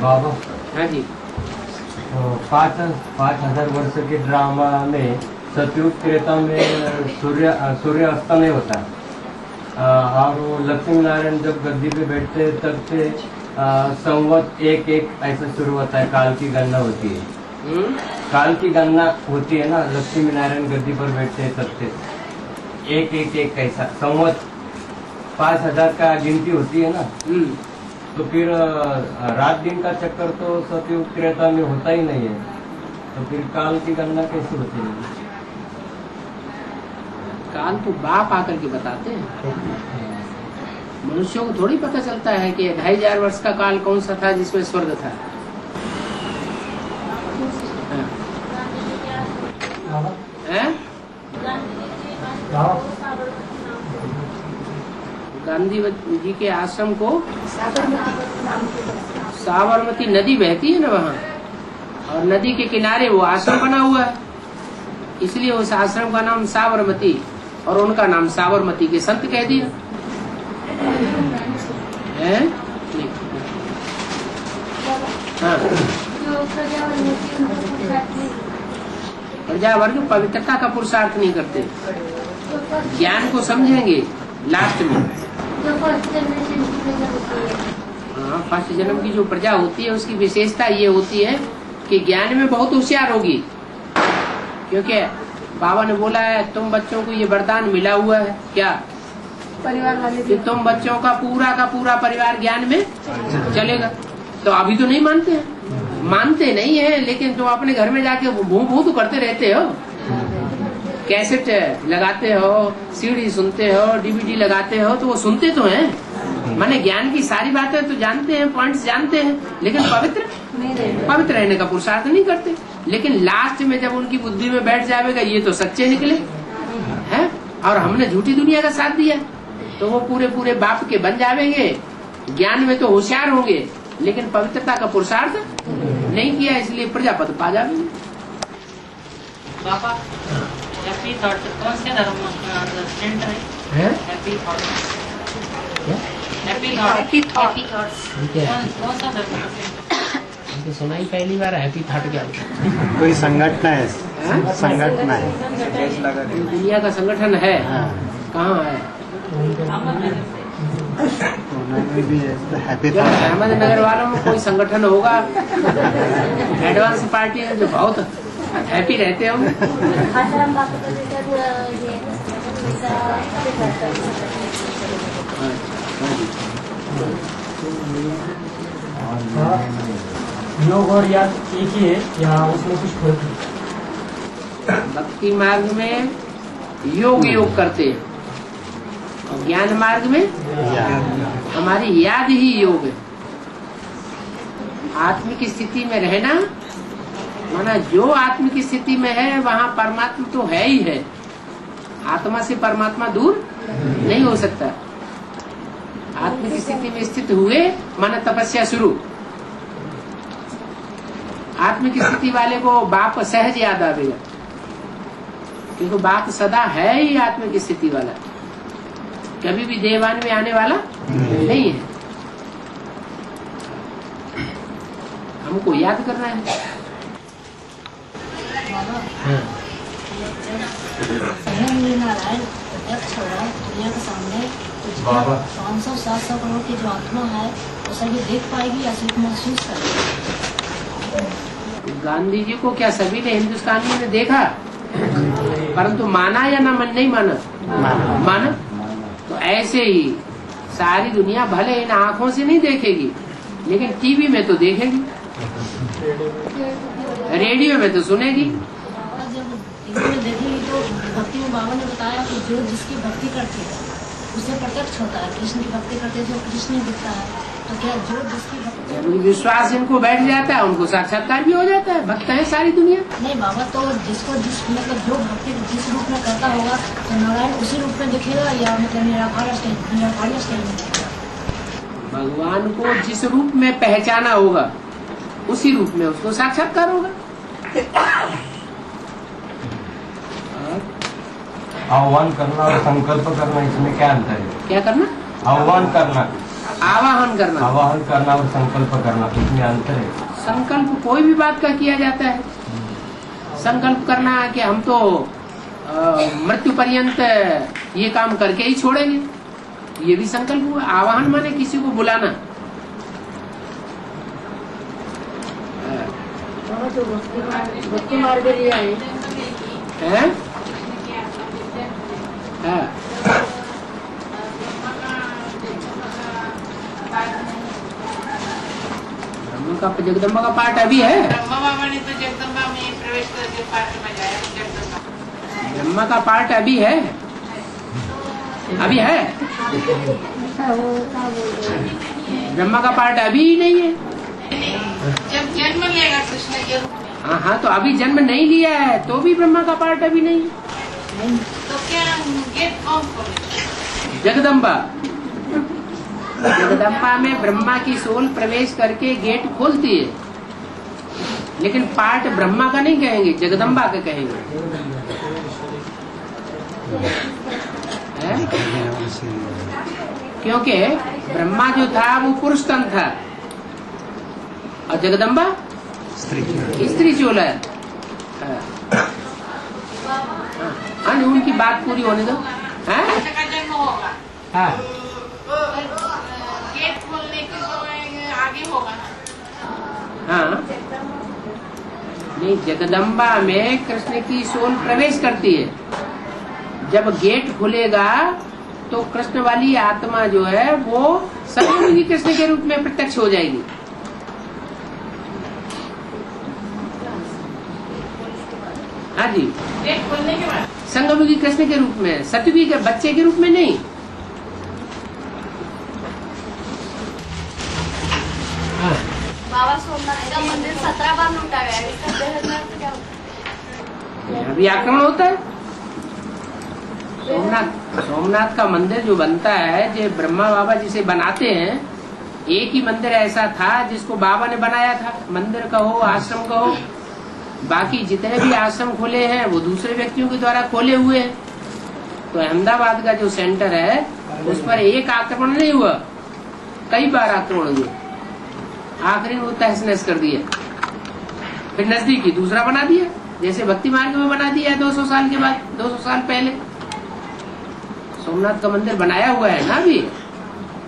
बाबा। हाँ जी। 5,000 वर्ष के ड्रामा में सतयुग त्रेता में सूर्य अस्त नहीं होता। और वो लक्ष्मी नारायण जब गद्दी पे बैठते हैं तब से संवत एक ऐसा शुरू होता है। काल की गणना होती है। काल की गणना होती है ना, लक्ष्मी नारायण गद्दी पर बैठते हैं तब से एक ऐसा संवत 5,000 का गिनती होती है ना। तो फिर रात दिन का चक्कर तो सतयुग त्रेता में होता ही नहीं है। तो फिर काल की गणना कैसे होती है? काल तो बाप आकर के बताते हैं। मनुष्यों को थोड़ी पता चलता है कि 2,500 वर्ष का काल कौन सा था जिसमें स्वर्ग था। गांधी जी के आश्रम को साबरमती नदी बहती है ना वहाँ, और नदी के किनारे वो आश्रम बना हुआ है, इसलिए उस आश्रम का नाम साबरमती और उनका नाम साबरमती के संत कह दिया है। हाँ, प्रजावर्ग पवित्रता का पुरुषार्थ नहीं करते, ज्ञान को समझेंगे लास्ट में। हाँ, फर्स्ट जन्म की जो प्रजा होती है उसकी विशेषता ये होती है कि ज्ञान में बहुत होशियार होगी, क्योंकि बाबा ने बोला है तुम बच्चों को ये वरदान मिला हुआ है क्या, परिवार वाले कि तुम बच्चों का पूरा परिवार ज्ञान में चलेगा। तो अभी तो नहीं मानते हैं, मानते नहीं है, लेकिन तुम अपने घर में जाके भू तो करते रहते हो, कैसेट लगाते हो, सीडी सुनते हो, डीवीडी लगाते हो, तो वो सुनते तो हैं, माने ज्ञान की सारी बातें तो जानते हैं, पॉइंट्स जानते हैं, लेकिन पवित्र रहने का पुरुषार्थ नहीं करते। लेकिन लास्ट में जब उनकी बुद्धि में बैठ जाएगा ये तो सच्चे निकले हैं और हमने झूठी दुनिया का साथ दिया, तो वो पूरे बाप के बन जाएंगे, ज्ञान में तो होशियार होंगे लेकिन पवित्रता का पुरुषार्थ नहीं किया, इसलिए प्रजापति पा जाएंगे। बाबा हैप्पी थॉट कौन से धर्म का सेंटर है? हैप्पी थॉट कौन सा धर्म का सेंटर? तो सुना ही पहली बार हैप्पी थॉट क्या होता है? कोई संगठन है, संगठन है, दुनिया का संगठन है। कहाँ है? अहमदनगर वालों में कोई संगठन होगा, एडवांस पार्टी है जो बहुत हैप्पी रहते हो। योग और याद एक ही है या उसमें कुछ फर्क है? भक्ति मार्ग में योग करते हैं और ज्ञान मार्ग में हमारी याद ही योग है। आत्मिक स्थिति में रहना माना जो आत्मिक स्थिति में है वहाँ परमात्मा तो है ही है, आत्मा से परमात्मा दूर नहीं हो सकता। आत्मिक स्थिति में स्थित हुए माना तपस्या शुरू। आत्मिक स्थिति वाले को बाप सहज याद आवेगा, क्योंकि बाप सदा है ही आत्मिक स्थिति वाला, कभी भी देवान में आने वाला नहीं है। हमको याद करना है। नारायण प्रत्यक्ष हो रहा है दुनिया के सामने, 500-700 करोड़ की जो आत्मा है वो सभी देख पाएगी या सिर्फ महसूस करेगी? गांधी जी को क्या सभी ने हिंदुस्तानियों ने देखा, परंतु माना या ना नहीं माना। तो ऐसे ही सारी दुनिया भले इन आँखों से नहीं देखेगी लेकिन टीवी में तो देखेगी, रेडियो में तो सुनेगी। जब देखेगी तो भक्ति में बाबा ने बताया कि जो जिसकी भक्ति करते है उसे प्रत्यक्ष होता है, कृष्ण की भक्ति करते जो कृष्ण दिखता है। तो क्या जो जिसकी भक्ति विश्वास इनको बैठ जाता है उनको साक्षात्कार भी हो जाता है। भक्त है सारी दुनिया। नहीं बाबा, तो जिसको जिस मतलब जो भक्ति जिस रूप में करता होगा तो नारायण उसी रूप में दिखेगा या मतलब निराकार स्टेज में? भगवान को जिस रूप में पहचाना होगा उसी रूप में उसको साक्षात्कार होगा। आह्वान करना और संकल्प करना, इसमें क्या अंतर है? क्या करना? आह्वान करना आवाहन करना और संकल्प करना, इसमें अंतर है। संकल्प कोई भी बात का किया जाता है। संकल्प करना कि हम तो मृत्यु पर्यंत ये काम करके ही छोड़ेंगे, ये भी संकल्प हुआ। आवाहन माने किसी को बुलाना। तो भक्ति मार्ग लिया है। जगदम्बा का पाठ अभी है। ब्रह्मा बाबा ने तो जगदम्बा में प्रवेश करके पाठ बजाया। जगदम्बा ब्रह्मा का पाठ अभी है, अभी है। ब्रह्मा का पाठ अभी ही नहीं है। जब जन्म लेगा कृष्ण के रूप में, हाँ, तो अभी जन्म नहीं लिया है तो भी ब्रह्मा का पाठ अभी नहीं है। तो क्या गेट कौन खोले? जगदम्बा, जगदम्बा में ब्रह्मा की सोल प्रवेश करके गेट खोलती है, लेकिन पाठ ब्रह्मा का नहीं कहेंगे, जगदम्बा का कहेंगे। क्योंकि ब्रह्मा जो था वो पुरुष तन था और जगदम्बा स्त्री चोला है। उनकी बात पूरी होने दो। कृष्ण का जन्म होगा, हाँ, गेट खोलने के तो आगे होगा। हाँ, नहीं, जगदम्बा में कृष्ण की सोल प्रवेश करती है। जब गेट खुलेगा तो कृष्ण वाली आत्मा जो है वो संगमुखी कृष्ण के रूप में प्रत्यक्ष हो जाएगी। हाँ जी, गेट खोलने के बाद संगमुखी कृष्ण के रूप में, सतयुगी के बच्चे के रूप में नहीं। बाबा सोमनाथ का मंदिर 17 बार लूटा गया है, इसका बेहद क्या होता है? अभी आक्रमण होता है। सोमनाथ का मंदिर जो बनता है, जो ब्रह्मा बाबा जिसे बनाते हैं, एक ही मंदिर ऐसा था जिसको बाबा ने बनाया था। मंदिर कहो, आश्रम कहो, बाकी जितने भी आश्रम खोले हैं वो दूसरे व्यक्तियों के द्वारा खोले हुए हैं। तो अहमदाबाद का जो सेंटर है उस पर एक आक्रमण नहीं हुआ, कई बार आक्रमण हुए। आखिरी में वो तहस नहस कर दिया, फिर नजदीकी दूसरा बना दिया, जैसे भक्ति मार्ग में बना दिया 200 साल के बाद, 200 साल पहले सोमनाथ का मंदिर बनाया हुआ है ना अभी,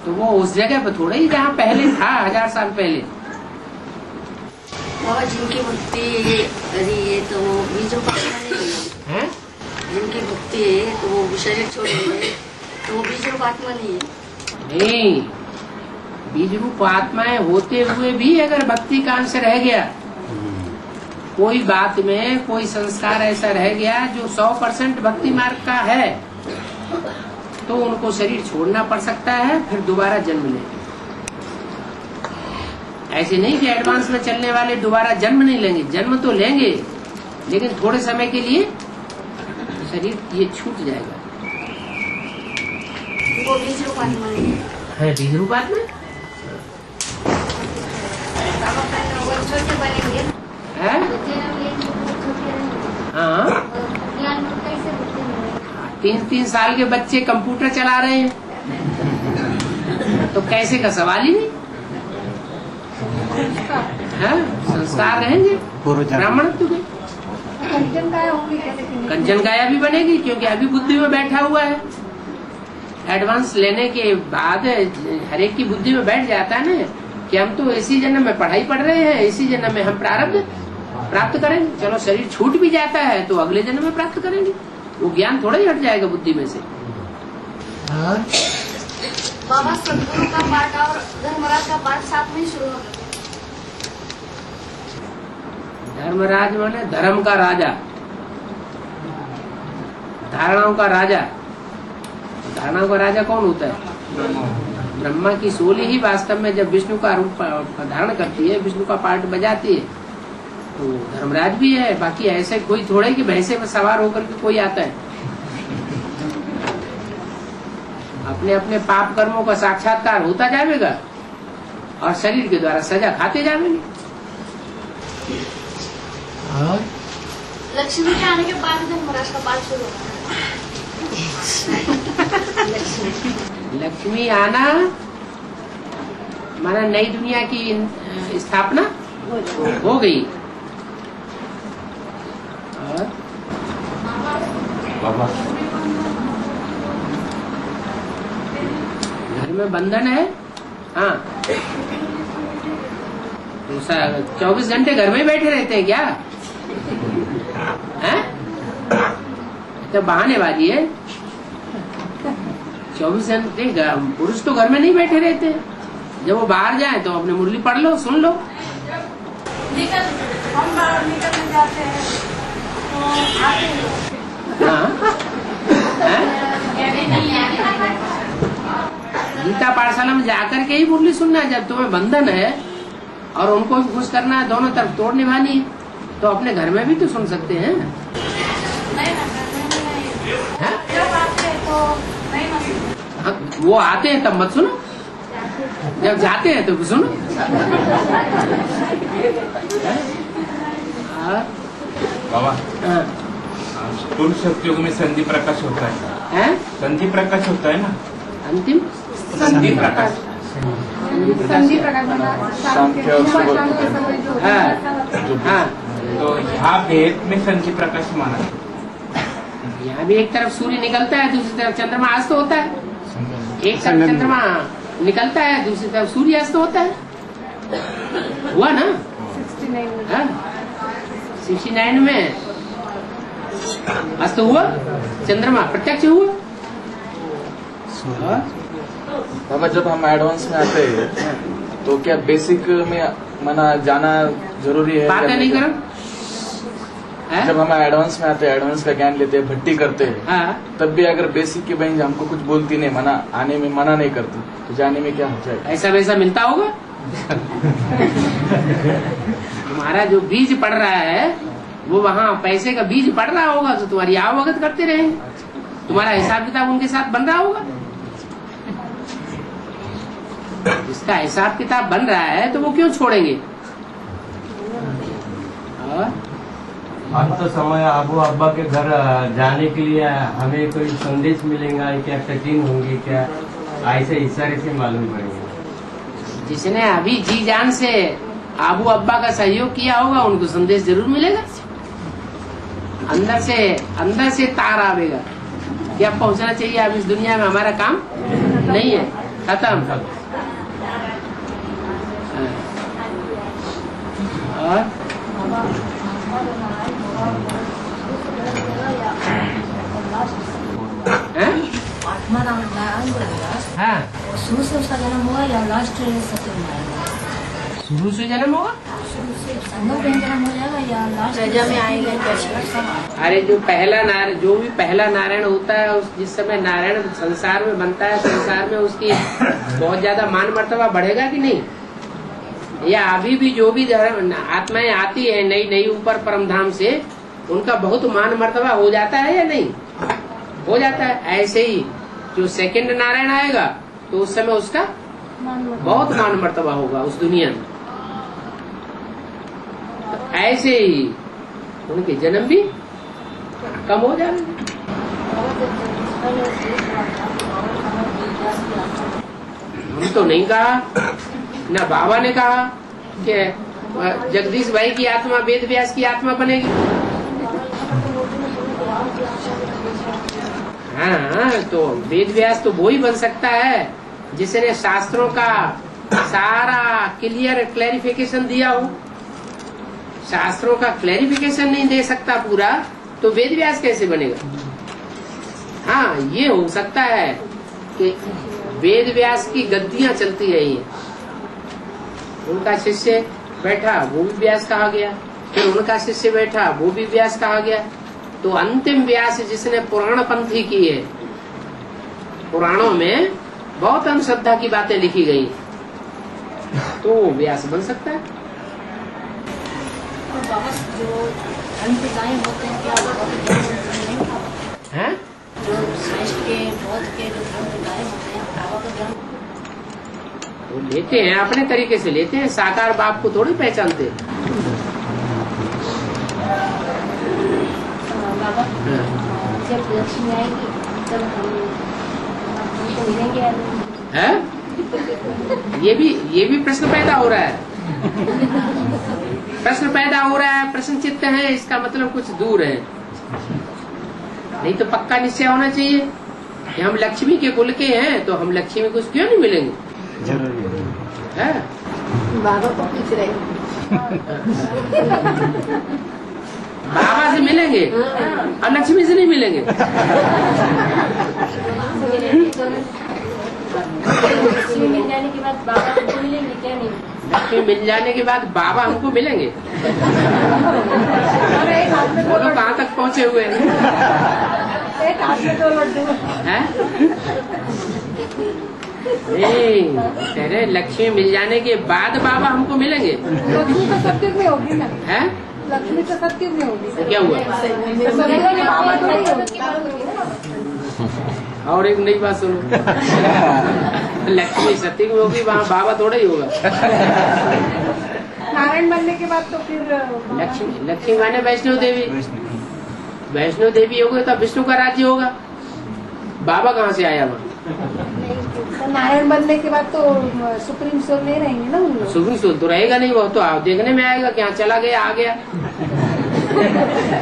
तो वो उस जगह पर थोड़ा ही जहाँ पहले था 1000 साल पहले। बाबा जिनकी भक्ति है तो वो बीज रूप आत्मा नहीं है। जिनकी भक्ति है तो वो शरीर छोड़ रहे तो वो बीज रूप आत्मा नहीं है। नहीं, बीज रूप आत्माएं होते हुए भी अगर भक्ति का अंश रह गया, कोई बात में कोई संस्कार ऐसा रह गया जो 100% भक्ति मार्ग का है, तो उनको शरीर छोड़ना पड़ सकता है, फिर दोबारा जन्म लेंगे। ऐसे नहीं कि एडवांस में चलने वाले दोबारा जन्म नहीं लेंगे, जन्म तो लेंगे, लेकिन थोड़े समय के लिए शरीर ये छूट जाएगा। वो बीज रूप आत्मा नहीं है, बीज रूप आत्मा छोटे बनेंगे है। हाँ, 3-3 साल के बच्चे कंप्यूटर चला रहे हैं, तो कैसे का सवाल ही नहीं है। संस्कार रहेंगे ब्राह्मणत्व के। कंचन काया भी बनेगी, क्योंकि अभी बुद्धि में बैठा हुआ है। एडवांस लेने के बाद हर एक की बुद्धि में बैठ जाता है ना कि हम तो इसी जन्म में पढ़ाई पढ़ रहे हैं, इसी जन्म में हम प्रारब्ध प्राप्त करेंगे। चलो शरीर छूट भी जाता है तो अगले जन्म में प्राप्त करेंगे, वो ज्ञान थोड़ा ही हट जाएगा बुद्धि में से। बाबा सदगुरु का पाठ और धर्मराज का पाठ साथ में ही शुरू हो गया। धर्मराज माने धर्म का राजा, धारणाओं का राजा। धारणाओं का राजा कौन होता है? ब्रह्मा की सोल ही वास्तव में जब विष्णु का रूप धारण करती है, विष्णु का पाठ बजाती है, तो धर्मराज भी है। बाकी ऐसे कोई थोड़े कि भैंसे में सवार होकर के कोई आता है। अपने अपने पाप कर्मों का साक्षात्कार होता जाएगा और शरीर के द्वारा सजा खाते जाएंगे। लक्ष्मी के आने के बाद धर्मराज का पाठ शुरू होगा। लक्ष्मी आना हमारा नई दुनिया की स्थापना हो गई। और बाबा घर में बंधन है। हाँ, तो 24 घंटे घर में ही बैठे रहते हैं क्या? हैं? तो बहानेबाजी है। 24 घंटे पुरुष तो घर में नहीं बैठे रहते। जब वो बाहर जाए तो अपने मुरली पढ़ लो, सुन लो। हम बाहर निकलने जाते हैं तो आते हैं। हाँ, गीता पाठशाला में जाकर के ही मुरली सुनना है। जब तुम्हें बंधन है और उनको भी खुश करना है, दोनों तरफ तोड़ निभानी है, तो अपने घर में भी तो सुन सकते हैं। हाँ? जब आते हैं तो नहीं ना। हाँ, वो आते हैं तब मत सुनो, जब जाते हैं तो सुनो। हाँ? बाबा हाँ? स्थूल शक्तियोग में संधि प्रकाश होता है। हैं? संधि प्रकाश होता है ना। अंतिम संधि प्रकाश। संधि प्रकाश हाँ, हाँ। तो यहाँ भेद में संधि प्रकाश माना है। यहाँ भी एक तरफ सूर्य निकलता है, दूसरी तरफ चंद्रमा अस्त होता है। एक तरफ चंद्रमा निकलता है, दूसरी तरफ सूर्य अस्त होता है। हुआ ना? 69 में अस्त हुआ, चंद्रमा प्रत्यक्ष हुआ। बाबा जब हम एडवांस में आते हैं तो क्या बेसिक में मना जाना जरूरी है? बातें नहीं करो। जब हम एडवांस में आते हैं, एडवांस का ज्ञान लेते हैं, भट्टी करते हैं, हाँ, तब भी अगर बेसिक की बहन हमको कुछ बोलती नहीं, मना आने में मना नहीं करती, तो जाने में क्या हो जाएगा? ऐसा वैसा मिलता होगा। तुम्हारा जो बीज पड़ रहा है वो वहाँ पैसे का बीज पड़ रहा होगा, तो तुम्हारी आवगत करते रहे, तुम्हारा हिसाब किताब उनके साथ बन रहा होगा। जिसका हिसाब किताब बन रहा है तो वो क्यों छोड़ेंगे? अंत समय आबू अब्बा के घर जाने के लिए हमें कोई संदेश मिलेगा क्या? कठिन होंगी क्या? ऐसे इशारे से मालूम पड़ेगा। जिसने अभी जी जान से आबू अब्बा का सहयोग किया होगा उनको संदेश जरूर मिलेगा। अंदर से तार आवेगा कि अब पहुंचना चाहिए, अब इस दुनिया में हमारा काम नहीं है, खत्म। और आत्मा नारायण बनेगा। हाँ, शुरू से उसका जन्म हुआ या लास्ट सत्यनारायण? शुरू से जन्म होगा। शुरू से संगम में जन्म हो जाएगा या लास्ट प्रजा में आएगा? अरे जो भी पहला नारायण होता है, उस जिस समय नारायण संसार में बनता है, संसार में उसकी बहुत ज्यादा मान मर्तबा बढ़ेगा कि नहीं? या अभी भी जो भी आत्माएं आती है नई नई ऊपर परम धाम से, उनका बहुत मान मर्तबा हो जाता है या नहीं? हो जाता है। ऐसे ही जो सेकंड नारायण आएगा तो उस समय उसका बहुत मान मर्तबा होगा उस दुनिया में। तो ऐसे ही उनके जन्म भी कम हो जाएंगे। हम तो नहीं कहा, ना बाबा ने कहा कि जगदीश भाई की आत्मा वेद व्यास की आत्मा बनेगी। हाँ, तो वेद व्यास तो वो ही बन सकता है जिसने शास्त्रों का सारा क्लैरिफिकेशन दिया हो। शास्त्रों का क्लैरिफिकेशन नहीं दे सकता पूरा, तो वेद व्यास कैसे बनेगा? हाँ, ये हो सकता है कि वेद व्यास की गद्दियां चलती रही हैं, उनका शिष्य बैठा वो भी व्यास कहा गया, फिर उनका शिष्य बैठा वो भी व्यास कहा गया। तो अंतिम व्यास जिसने पुराण पंथी की है, पुराणों में बहुत अंधश्रद्धा की बातें लिखी गई, तो वो व्यास बन सकता है। तो बाबा जो अंतदायी होते हैं क्या हैं? जो श्रेष्ठ के बौद्ध के जो धर्मदायी होते हैं, बाबा का धर्म वो लेते हैं अपने तरीके से लेते हैं, साकार बाप को थोड़ी पहचानते। बाबा जब लक्ष्मी आएगी तब हमको मिलेंगे है? ये भी प्रश्न पैदा हो रहा है। प्रश्न पैदा हो रहा है, प्रश्न चित्त है, इसका मतलब कुछ दूर है। नहीं तो पक्का निश्चय होना चाहिए कि हम लक्ष्मी के कुल के हैं, तो हम लक्ष्मी को क्यों नहीं मिलेंगे? जरूर है? बाबा को पूछ रहे बाबा से मिलेंगे और लक्ष्मी से नहीं मिलेंगे। लक्ष्मी मिल जाने के बाद बाबा हमको मिलेंगे क्या? नहीं, लक्ष्मी मिल जाने के बाद बाबा हमको मिलेंगे। बोलो कहाँ तक पहुँचे हुए हैं? एक हाथ में 2 लड्डू। हैं? नहीं, कह रहे लक्ष्मी मिल जाने के बाद बाबा हमको मिलेंगे। लक्ष्मी तो सत्युग में होगी ना। है? लक्ष्मी तो सत्युग में होगी। क्या हुआ? सत्युग में बाबा थोड़ी होगी। और एक नई बात सुनो। लक्ष्मी सत्य में होगी, वहाँ बाबा थोड़ा ही होगा। नारायण बनने के बाद तो फिर लक्ष्मी माने वैष्णो देवी। वैष्णो देवी होगी तब विष्णु का राज्य होगा। बाबा कहाँ से आया वहाँ? तो नारायण बनने के बाद तो सुप्रीम सोल नहीं रहेंगे ना उन लोग। सुप्रीम सोल तो रहेगा नहीं, वो तो आप देखने में आएगा कि यहाँ चला गया, आ गया।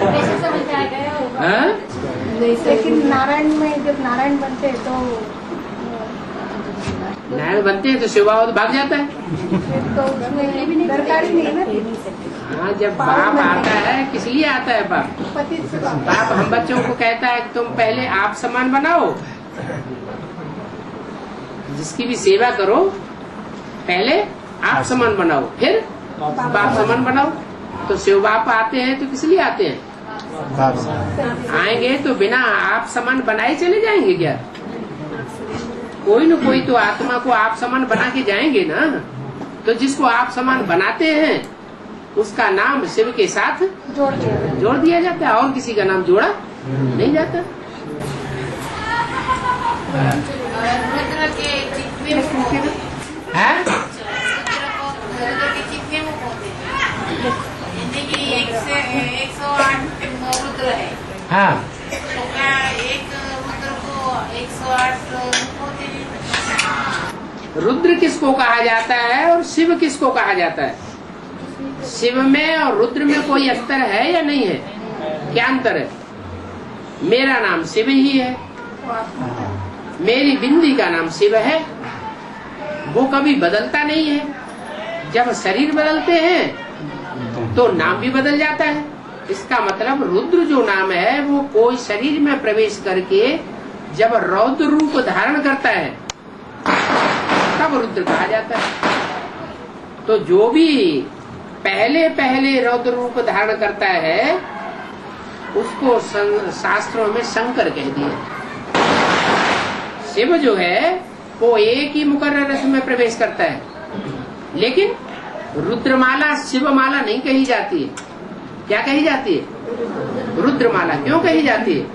कैसे समझ में आ गया होगा? हाँ? लेकिन नारायण में जब नारायण बनते हैं तो नारायण बनते हैं तो शिव बाबा भाग जाता है। तो उसमें दरकार ही नहीं ना। हाँ, जब बाप आता है किस लिए आता है? बाप पति से बाप। बाप हम बच्चों को कहता है कि तुम पहले आप समान बनाओ, जिसकी भी सेवा करो पहले आप समान बनाओ, फिर बाप समान बनाओ। तो शिव बाप आते हैं तो किस लिए आते हैं? आएंगे तो बिना आप समान बनाए चले जाएंगे क्या? कोई न कोई तो आत्मा को आप समान बना के जाएंगे ना। तो जिसको आप समान बनाते हैं उसका नाम शिव के साथ जोड़ दिया जाता है, और किसी का नाम जोड़ा नहीं जाता। रुद्र के चित्त में मुख होते हैं। रुद्र के चित्त में मुख होते हैं। यानी कि 108 रुद्र है। हाँ, तो क्या एक रुद्र को 108 मुख होते हैं? रुद्र किसको कहा जाता है और शिव किसको कहा जाता है? शिव में और रुद्र में कोई अंतर है या नहीं है? क्या अंतर है? मेरा नाम शिव ही है, मेरी बिंदी का नाम शिव है, वो कभी बदलता नहीं है। जब शरीर बदलते हैं तो नाम भी बदल जाता है। इसका मतलब रुद्र जो नाम है वो कोई शरीर में प्रवेश करके जब रौद्र रूप धारण करता है तब रुद्र कहा जाता है। तो जो भी पहले रौद्र रूप धारण करता है उसको शास्त्रों में शंकर कह दिया। शिव जो है वो एक ही मुकर्रर रस में प्रवेश करता है, लेकिन रुद्रमाला शिवमाला नहीं कही जाती है। क्या कही जाती है? रुद्रमाला। क्यों कही जाती है?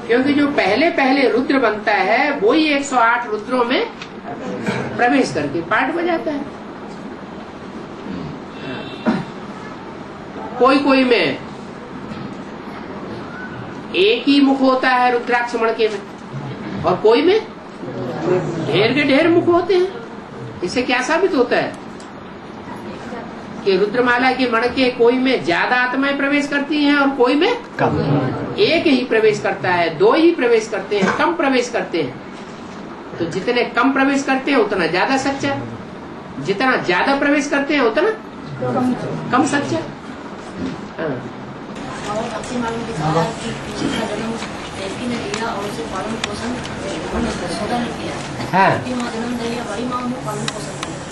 क्योंकि जो पहले रुद्र बनता है वो ही 108 रुद्रों में प्रवेश करके पाठ बजाता है। कोई में एक ही मुख होता है रुद्राक्ष मणके में, और कोई में ढेर के ढेर मुख होते हैं। इससे क्या साबित होता है कि रुद्रमाला के मणके कोई में ज्यादा आत्माएं प्रवेश करती हैं और कोई में कम। एक ही प्रवेश करता है, 2 ही प्रवेश करते हैं, कम प्रवेश करते हैं। तो जितने कम प्रवेश करते हैं उतना ज्यादा सच्चा, जितना ज्यादा प्रवेश करते हैं उतना कम सच्चा। और आपसे मालूम किया कि पीछे का जन्म देवकी ने लिया और उसे पालन पोषण यशोदा ने किया। हाँ। देवकी माँ जन्म दे लिया, बड़ी माँ ने पालन पोषण किया।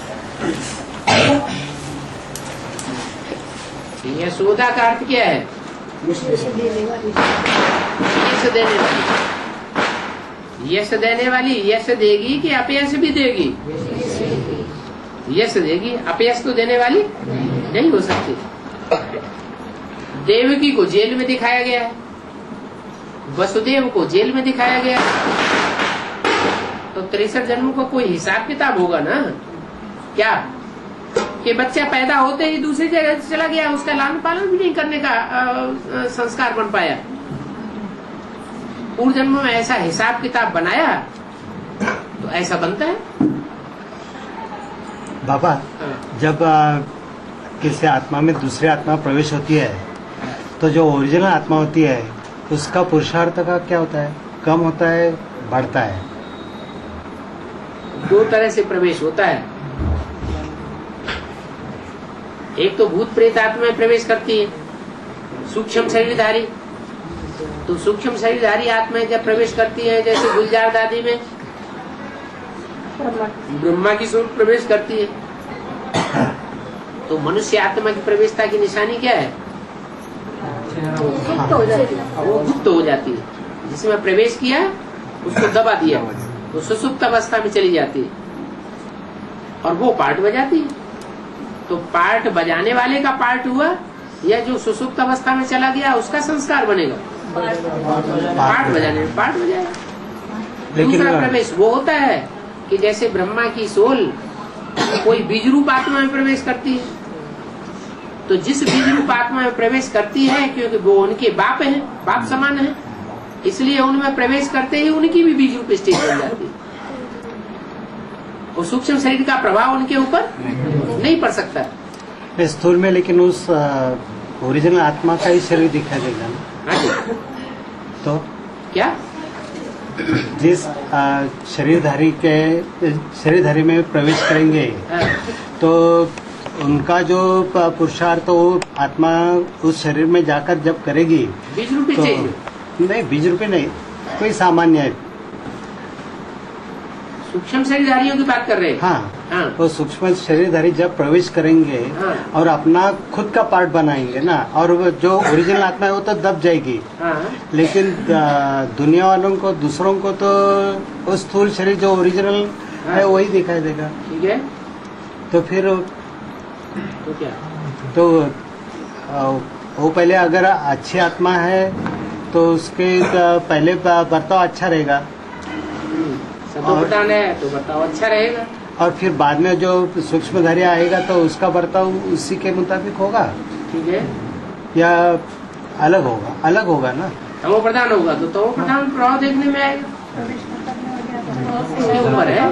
यशोदा का अर्थ क्या है? यश देने वाली। यश देने वाली यश देगी कि अपयश भी देगी? यश देगी, अपयश तो देने वाली नहीं हो सकती। देवकी को जेल में दिखाया गया है, वसुदेव को जेल में दिखाया गया है। तो 63 जन्मों का कोई हिसाब किताब होगा ना? क्या कि बच्चा पैदा होते ही दूसरी जगह चला गया, उसका लालन पालन भी नहीं करने का संस्कार बन पाया। पूर्व जन्म में ऐसा हिसाब किताब बनाया तो ऐसा बनता है। बाबा, जब किसी आत्मा में दूसरी आत्मा प्रवेश होती है तो जो ओरिजिनल आत्मा होती है उसका पुरुषार्थ का क्या होता है? कम होता है, बढ़ता है? दो तरह से प्रवेश होता है। एक तो भूत प्रेत आत्मा में प्रवेश करती है, सूक्ष्म शरीरधारी। तो सूक्ष्म शरीरधारी आत्माएं जब प्रवेश करती है, जैसे गुलजार दादी में ब्रह्मा की स्वरूप प्रवेश करती है, तो मनुष्य आत्मा की प्रवेशता की निशानी क्या है? वो गुप्त हो जाती है। जिसमें प्रवेश किया उसको दबा दिया, वो सुसुप्त अवस्था में चली जाती है और वो पार्ट बजाती है। तो पार्ट बजाने वाले का पार्ट हुआ, या जो सुसुप्त अवस्था में चला गया उसका संस्कार बनेगा। पार्ट बजाने में पार्ट बजाएगा। दूसरा प्रवेश वो होता है कि जैसे ब्रह्मा की सोल कोई बीज रूप आत्मा में प्रवेश करती है, तो जिस बीज रूप आत्मा में प्रवेश करती है, क्योंकि वो उनके बाप हैं, बाप समान है, इसलिए उनमें प्रवेश करते ही उनकी भी बीज रूप स्टेज बन जाती है। वो सूक्ष्म शरीर का प्रभाव उनके ऊपर नहीं पड़ सकता स्थूल में, लेकिन उस ओरिजिनल आत्मा का ही शरीर दिखाई देगा ना? तो क्या जिस शरीरधारी में प्रवेश करेंगे तो उनका जो पुरुषार्थ वो आत्मा उस शरीर में जाकर जब करेगी, बीज रूपी तो नहीं, बीज रूपी नहीं, कोई सामान्य है। सूक्ष्म शरीरधारियों की बात कर रहे हैं। हाँ, वो सूक्ष्म शरीरधारी जब प्रवेश करेंगे और अपना खुद का पार्ट बनाएंगे ना, और वो जो ओरिजिनल आत्मा है वो तो दब जाएगी। लेकिन दुनिया वालों को, दूसरों को तो वो स्थूल शरीर जो ओरिजिनल है वही दिखाई देगा। ठीक है, तो फिर तो क्या, तो वो पहले अगर अच्छी आत्मा है तो उसके पहले बर्ताव अच्छा रहेगा, सतोप्रधान है तो बर्ताव अच्छा रहेगा, और फिर बाद में जो सूक्ष्मधारी आएगा तो उसका बर्ताव उसी के मुताबिक होगा। ठीक है, या अलग होगा ना? तमो प्रधान होगा तो तमो प्रधान प्रभाव देखने में आएगा, उसके ऊपर है।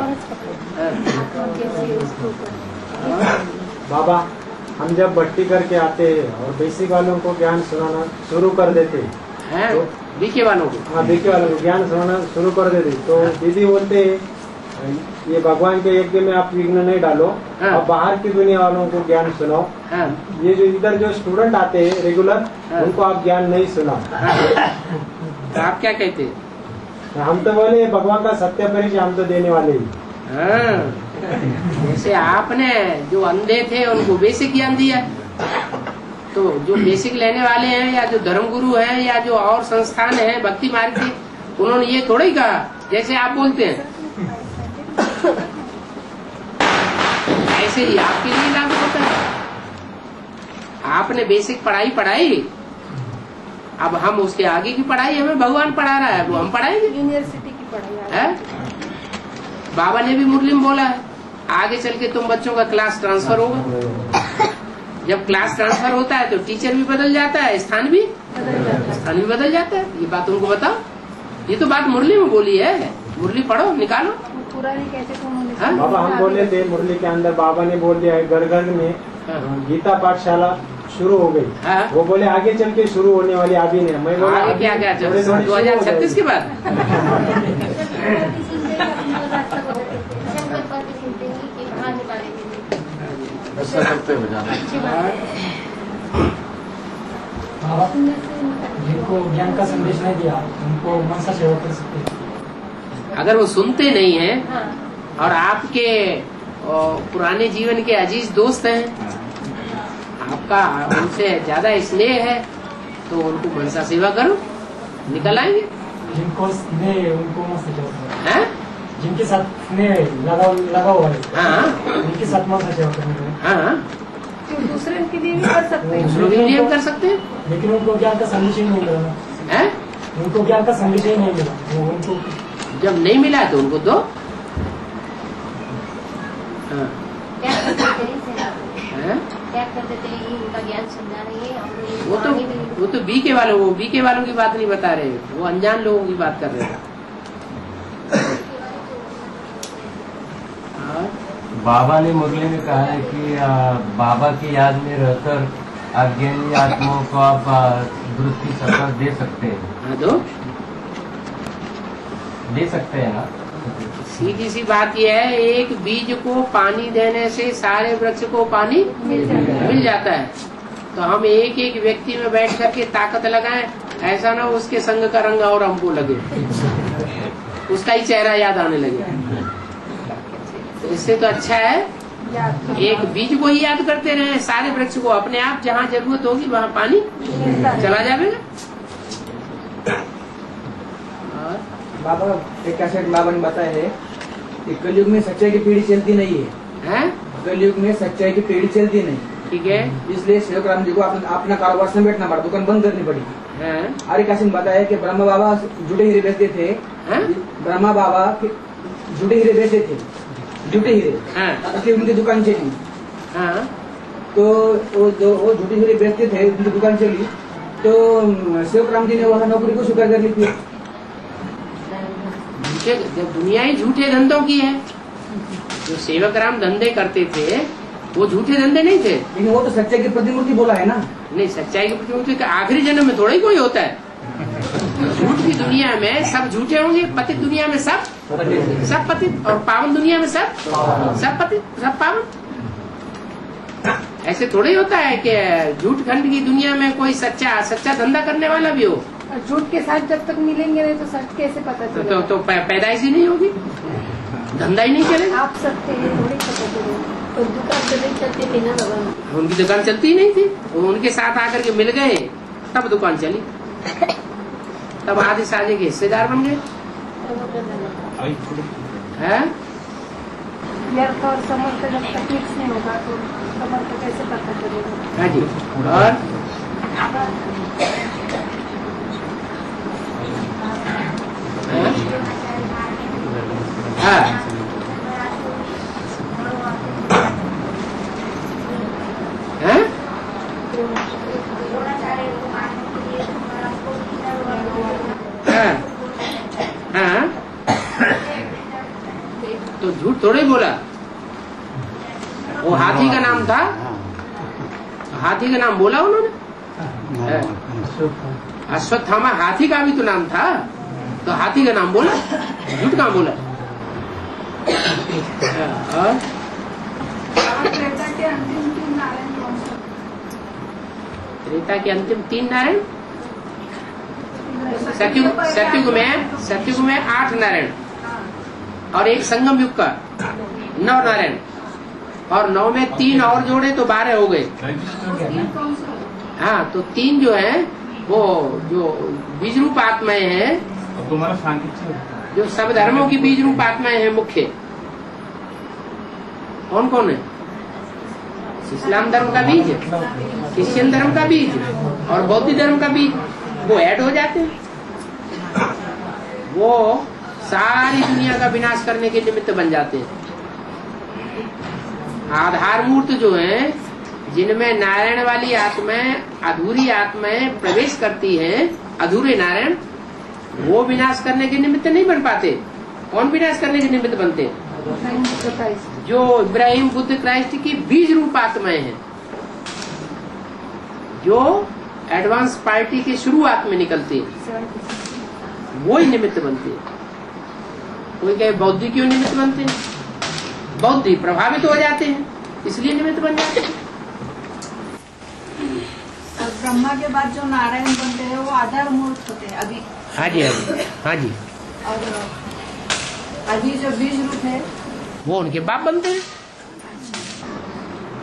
बाबा, हम जब भट्टी करके आते हैं और बेसिक वालों को ज्ञान सुनाना शुरू कर देते हैं, तो बीके वालों को, हाँ, बीके वालों को ज्ञान सुनाना शुरू कर देते, तो दीदी बोलते ये भगवान के यज्ञ में आप विघ्न नहीं डालो, आप बाहर की दुनिया वालों को ज्ञान सुनाओ। ये जो इधर जो स्टूडेंट आते हैं रेगुलर, उनको आप ज्ञान नहीं सुनाओ। तो आप क्या कहते हैं? हम तो बोले भगवान का सत्य परिचय हम तो देने वाले ही। जैसे आपने जो अंधे थे उनको बेसिक ज्ञान दिया, तो जो बेसिक लेने वाले हैं या जो धर्मगुरु हैं या जो और संस्थान है भक्ति मार्ग के, उन्होंने ये थोड़ा ही कहा जैसे आप बोलते हैं, ऐसे ही आपके लिए लागू होता है। आपने बेसिक पढ़ाई, अब हम उसके आगे की पढ़ाई हमें भगवान पढ़ा रहा है, वो हम पढ़ाएंगे। यूनिवर्सिटी की पढ़ाई है? बाबा ने भी मुरली में बोला है, आगे चल के तुम बच्चों का क्लास ट्रांसफर होगा। जब क्लास ट्रांसफर होता है तो टीचर भी बदल जाता है, स्थान भी बदल जाता है। ये बात उनको बताओ, ये तो बात मुरली में बोली है, मुरली पढ़ो, निकालो। पूरा नहीं कहते तो उन्होंने। बाबा हम बोले थे मुरली के अंदर, बाबा ने बोल दिया है घर घर में गीता पाठशाला शुरू हो गई। वो बोले आगे चल के शुरू होने वाली अभी नहीं। मैं बोला आगे क्या 2036 के बाद ऐसा करते हो जाना। जिनको ज्ञान का संदेश नहीं दिया उनको मनसा सेवा कर सकते हैं। अगर वो सुनते नहीं हैं और आपके पुराने जीवन के अजीज दोस्त हैं, आपका उनसे ज्यादा स्नेह है, तो उनको मनसा सेवा करो, निकल आएंगे। जिनको स्नेह उनको मनसा सेवा है, जिनके साथ स्नेह लगा हुआ है, उनके साथ मनसा सेवा करनी तो दूसरे के लिए भी कर सकते हैं, दूसरों के लिए हम कर सकते हैं, लेकिन उनको ज्ञान का संदेश ही नहीं मिला है? उनको ज्ञान का संदेश ही नहीं मिला। वो उनको जब नहीं मिला तो उनको दो। क्या कर देते हैं, उनका ज्ञान समझा रही है। वो तो बीके वालों की बात नहीं बता रहे, वो अनजान लोगों की बात कर रहे हैं। बाबा ने मुरली में कहा है कि बाबा की याद में रहकर अज्ञानी आत्माओं को आप वृत्ति सफर दे सकते हैं। दे सकते हैं ना। सीधी सी बात यह है, एक बीज को पानी देने से सारे वृक्ष को पानी मिल जाता है। तो हम एक एक व्यक्ति में बैठ करके ताकत लगाएं, ऐसा ना उसके संग का रंग और हमको लगे, उसका ही चेहरा याद आने लगे। तो इससे तो अच्छा है एक बीज को ही याद करते रहे, सारे वृक्ष को अपने आप जहाँ जरूरत होगी वहाँ पानी चला जाएगा। बाबा एक कैसेट बाबा ने बताया है कि कलयुग में सच्चाई की पीढ़ी चलती नहीं है, कलयुग में सच्चाई की पीढ़ी चलती नहीं, ठीक है। इसलिए सेवक राम जी को अपना कारोबार समेटना पड़ा, दुकान बंद करनी पड़ी। अरे कैसे बताया कि ब्रह्मा बाबा जुटे हीरे बेचते थे, ब्रह्मा बाबा जुटे हीरे बेचते थे, जुटे हीरे, इसलिए उनकी दुकान चली। तो वो जुटे हीरे बेचते थे, उनकी दुकान चली, तो सेवक राम जी ने वहाँ नौकरी को स्वीकार कर ली थी। जब दुनिया ही झूठे धंधों की है, जो सेवक राम धंधे करते थे वो झूठे धंधे नहीं थे। लेकिन वो तो सच्चाई की प्रतिमूर्ति बोला है ना। नहीं, सच्चाई की प्रतिमूर्ति का आखिरी जन्म में थोड़ा ही कोई होता है। झूठ की दुनिया में सब झूठे होंगे, पतित दुनिया में सब पतित, और पावन दुनिया में सब पतित, सब पावन। ऐसे थोड़ा ही होता है कि झूठ खंड की दुनिया में कोई सच्चा धंधा करने वाला भी हो। झूठ के साथ जब तक मिलेंगे नहीं तो सच कैसे पता चलेगा? तो पैदाइश ही नहीं होगी, धंधा ही नहीं चलेगा। आप सकते हैं थोड़ी पता चलेगा। तो दुकान तो नहीं चलती थी ना बाबा, उनकी दुकान चलती ही नहीं थी, उनके साथ आकर के मिल गए तब दुकान चली, तब आधे साझे के हिस्सेदार बन गए। व्यर्थ और समर्थ जब तक मिक्स नहीं होगा तो समर्थ कैसे पता चलेगा? हाँ जी। और तो झूठ थोड़े बोला। वो हाथी का नाम था, हाथी का नाम बोला उन्होंने। अश्वत्थामा हाथी का भी तो नाम था, तो हाथी का नाम बोला, झूठ कहाँ बोला। त्रेता के अंतिम 3 नारायण, सत्युग में 8 नारायण और एक संगम युग का 9 नारायण, और 9 में 3 और जोड़े तो 12 हो गए। हाँ, तो 3 जो है वो जो बीज रूप आत्माएं हैं, जो सब धर्मों की बीज रूप आत्माएं हैं मुख्य, कौन कौन है? इस्लाम धर्म का बीज, क्रिश्चियन धर्म का बीज और बौद्ध धर्म का बीज, वो ऐड हो जाते हैं। वो सारी दुनिया का विनाश करने के निमित्त बन जाते हैं। आधार मूर्त जो है, जिनमें नारायण वाली आत्माएं, अधूरी आत्माएं प्रवेश करती हैं, अधूरे नारायण, वो विनाश करने के निमित्त नहीं बन पाते। कौन विनाश करने के निमित्त बनते? जो इब्राहिम, बुद्ध, क्राइस्ट की बीज रूप आत्माएं हैं, जो एडवांस पार्टी की शुरुआत में निकलती है, वो ही निमित्त बनते हैं। कोई कहे बौद्ध क्यों निमित्त बनते हैं? बौद्ध प्रभावित हो जाते हैं, इसलिए निमित्त बन जाते हैं। ब्रह्मा के बाद जो नारायण बनते हैं वो आधार मूर्त होते हैं अभी। हाँ जी, हाँ जी, हाँ जी। और अभी जो बीज रूप है वो उनके बाप बनते हैं।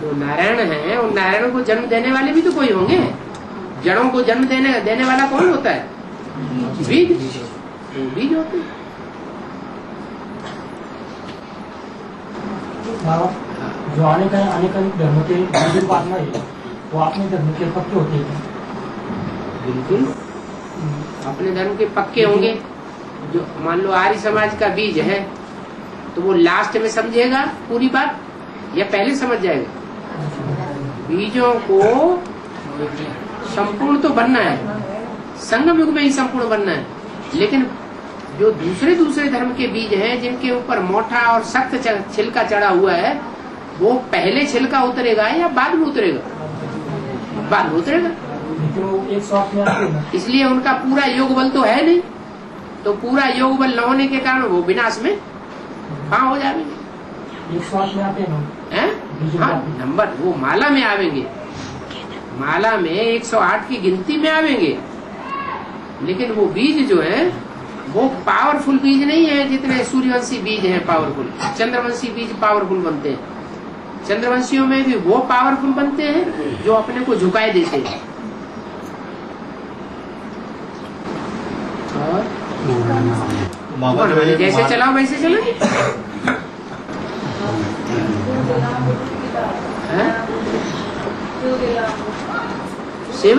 जो नारायण है, उन नारायणों को जन्म देने वाले भी तो कोई होंगे। जड़ों को जन्म देने वाला कौन होता है? बीज, बीज होते हैं। जो अनेक धर्म के बीज आत्मा है, वो अपने धर्म के पक्के होते हैं। बिल्कुल अपने धर्म के पक्के होंगे। जो मान लो आर्य समाज का बीज है, तो वो लास्ट में समझेगा पूरी बात या पहले समझ जाएगा? बीजों को संपूर्ण तो बनना है, संगम युग में ही संपूर्ण बनना है, लेकिन जो दूसरे दूसरे धर्म के बीज हैं, जिनके ऊपर मोटा और सख्त छिलका चढ़ा हुआ है, वो पहले छिलका उतरेगा या बाद में उतरेगा? बाद में उतरेगा। इसलिए उनका पूरा योग बल तो है नहीं, तो पूरा योग बल न होने के कारण वो विनाश में कहाँ हो जाएंगे? 108 में आते हैं। हाँ, नंबर वो माला में आवेंगे, माला में 108 की गिनती में आवेंगे, लेकिन वो बीज जो है वो पावरफुल बीज नहीं है जितने सूर्यवंशी बीज हैं पावरफुल। चंद्रवंशी बीज पावरफुल बनते हैं। चंद्रवंशियों में भी वो पावरफुल बनते हैं जो अपने को झुकाए देते हैं। और जैसे चलाओ वैसे चलो। शिव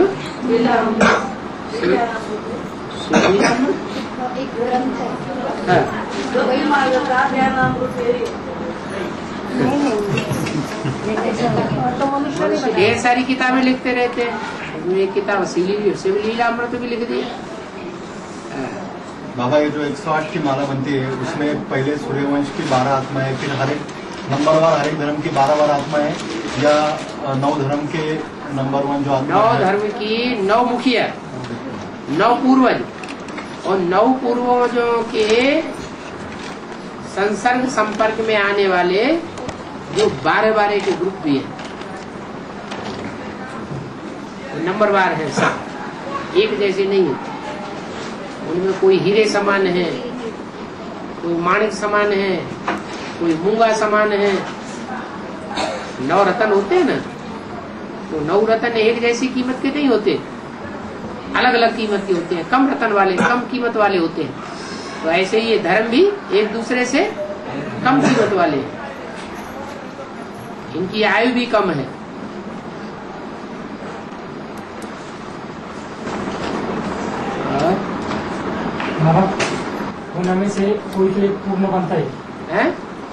ढेर सारी किताबें लिखते रहते हैं। एक किताब शिवलीलामृत भी लिख दी। बाबा ये जो 108 की माला बनती है उसमें पहले सूर्यवंश की 12 आत्मा है, फिर हर एक नंबरवार हर एक धर्म की 12 आत्मा है, या 9 धर्म के नंबर 1 जो आत्मा 9 धर्म की 9 मुखिया, 9 पूर्वज, और 9 पूर्वजों के संसर्ग संपर्क में आने वाले जो 12 के ग्रुप भी है, नंबरवार है सब, एक जैसे नहीं है। उनमें कोई हीरे समान है, कोई माणिक समान है, कोई मूंगा समान है। 9 रतन होते हैं ना, तो 9 रतन एक जैसी कीमत के नहीं होते, अलग अलग कीमत के होते हैं। कम रतन वाले कम कीमत वाले होते हैं। तो ऐसे ही ये धर्म भी एक दूसरे से कम कीमत वाले हैं। इनकी आयु भी कम है। पूर्ण में से कोई तो एक पूर्ण बनता है।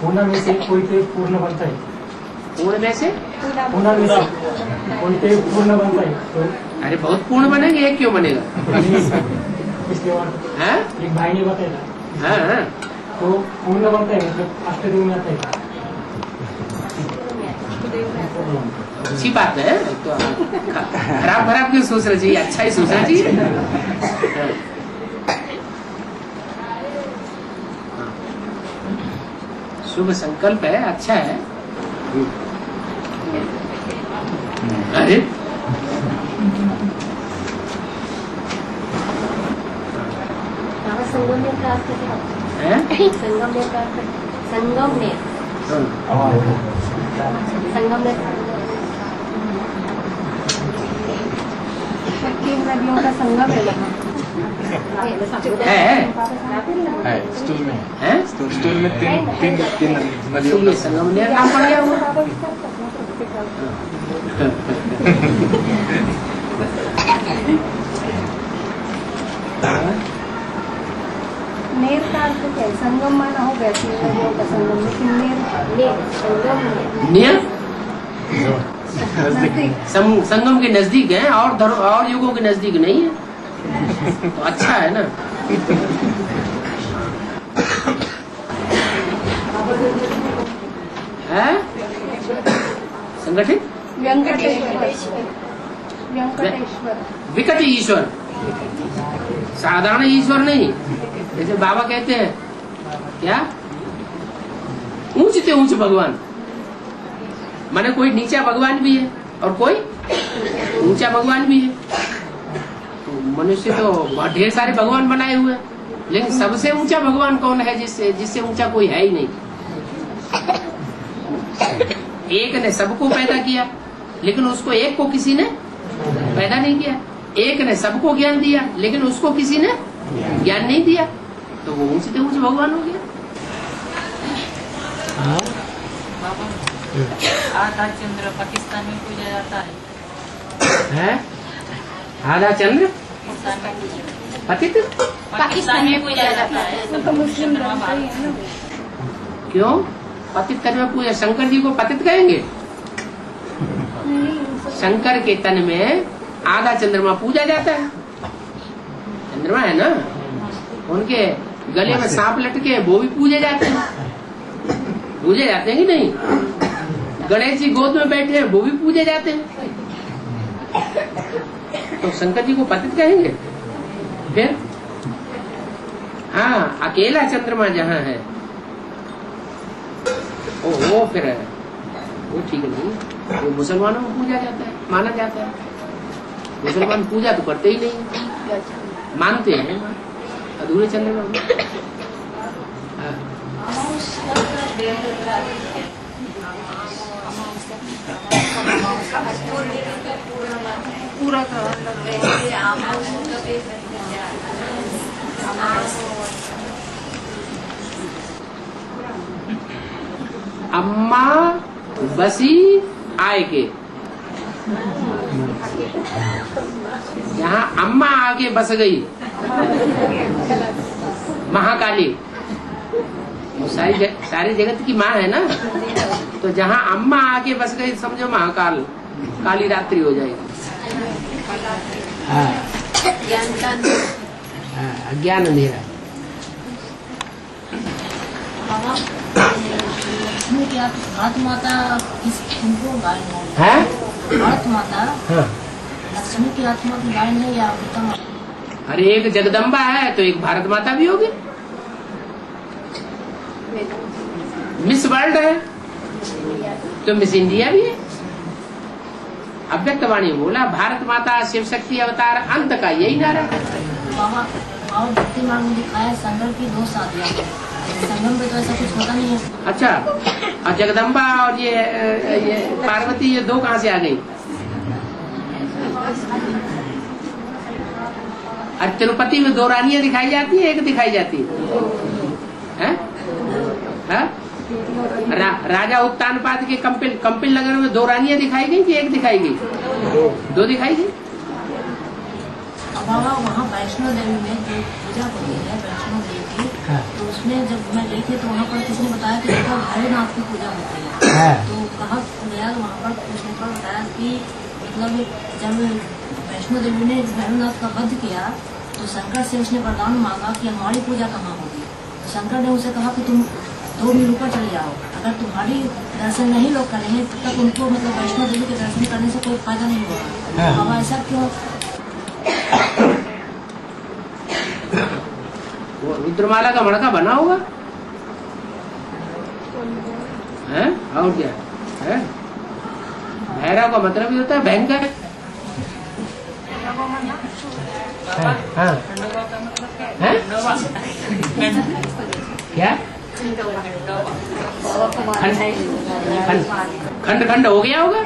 पूर्ण में से कोई तो एक पूर्ण बनता है। पूर्ण में से पूर्ण में से कोई तो एक पूर्ण बनता है। तो अरे बहुत पूर्ण बनेंगे, एक क्यों बनेगा? इसके बाद एक भाई ने बताया। हाँ, तो पूर्ण बनता है मतलब अष्टदेव में आता है। अच्छी बात है। तो खराब खराब क्यों सोचना चाहिए, अच्छा ही सोचना चाहिए। शुभ संकल्प है, अच्छा है। अरे संगम में प्राप्त है। संगम में प्राप्त है। संगम में संगम में 3 नदियों का संगम है यहाँ। है स्टूल में है, स्टूल में तीन नदियों का संगम में नाम पड़ गया हुआ। नेर का अर्थ क्या है? संगम माना हो गया नदियों का संगम, लेकिन संगम के नजदीक है और युगों के नजदीक नहीं है। तो अच्छा है ना। है संगठित विकट ईश्वर, साधारण ईश्वर नहीं। जैसे बाबा कहते हैं क्या, ऊंच से ऊंच भगवान, माने कोई नीचा भगवान भी है और कोई ऊंचा भगवान भी है। तो मनुष्य तो बहुत ढेर सारे भगवान बनाए हुए हैं, लेकिन सबसे ऊंचा भगवान कौन है? जिससे ऊंचा कोई है ही नहीं। एक ने सबको पैदा किया, लेकिन उसको एक को किसी ने पैदा नहीं किया। एक ने सबको ज्ञान दिया, लेकिन उसको किसी ने ज्ञान नहीं दिया। तो वो ऊंचे से ऊंचे भगवान हो गया। आधा चंद्र पाकिस्तान में पूजा जाता है। आधा चंद्र पतित पाकिस्तान में पूजा जाता है। तो मुस्लिम धर्म का ही है ना। क्यों पतित तन में पूजा? शंकर जी को पतित कहेंगे? शंकर के तन में आधा चंद्रमा पूजा जाता है। चंद्रमा है ना, उनके गले में सांप लटके हैं वो भी पूजे जाते हैं, पूजे जाते हैं कि नहीं? गणेश जी गोद में बैठे हैं वो भी पूजे जाते हैं। तो शंकर जी को पतित कहेंगे? फिर हाँ, अकेला चंद्रमा जहाँ है वो फिर वो ठीक नहीं, वो मुसलमानों को पूजा जाता है, माना जाता है। मुसलमान पूजा तो करते ही नहीं, मानते हैं अधूरे चंद्रमा में। पूरा अम्मा बसी आए के, यहाँ अम्मा आके बस गई महाकाली, वो सारी जगत की माँ है ना, तो जहाँ अम्मा आके बस गई समझो महाकाल, काली रात्रि हो जाएगी। अज्ञान अंधेरा। भारत माता किसको गायन है? भारत माता लक्ष्मी की आत्मा की गायन है या अमृता माता? अरे एक जगदम्बा है तो एक भारत माता भी होगी। मिस वर्ल्ड है तो मिस इंडिया भी है। अव्यक्त वाणी बोला भारत माता शिव शक्ति अवतार अंत का यही नारा है। भक्ति मार्ग में दिखाया संगम की 2 शादियां, संगम पे तो ऐसा कुछ होता नहीं है। अच्छा, और जगदम्बा और ये पार्वती ये 2 कहाँ से आ गई? और तिरुपति में 2 रानियां दिखाई जाती है, एक दिखाई जाती है? राजा उत्तानपाद के कंपिल नगर में 2 रानियां दिखाई गई कि एक दिखाई गई? 2 दिखाई गई। बाबा वहाँ वैष्णो देवी में जो पूजा होती है वैष्णो देवी की, तो उसमें जब मैं गई थी तो वहाँ पर किसी ने बताया कि भैरवनाथ की पूजा होती है। तो कहा गया वहाँ पर उसने बताया कि मतलब जब वैष्णो देवी ने भैरवनाथ का वध किया तो शंकर से उसने वरदान मांगा कि हमारी पूजा कहाँ होगी। तो शंकर ने उसे कहा कि तुम 2 मील ऊपर चले जाओ, अगर तुम्हारी दर्शन नहीं लोग करेंगे तब तक उनको मतलब वैष्णो देवी के दर्शन करने से कोई फायदा नहीं होगा। बाबा ऐसा क्यों? वो रुद्रमाला का मड़का बना होगा है? और क्या है? भैरव का मतलब ही होता है भयंकर। क्या खंड खंड हो गया होगा।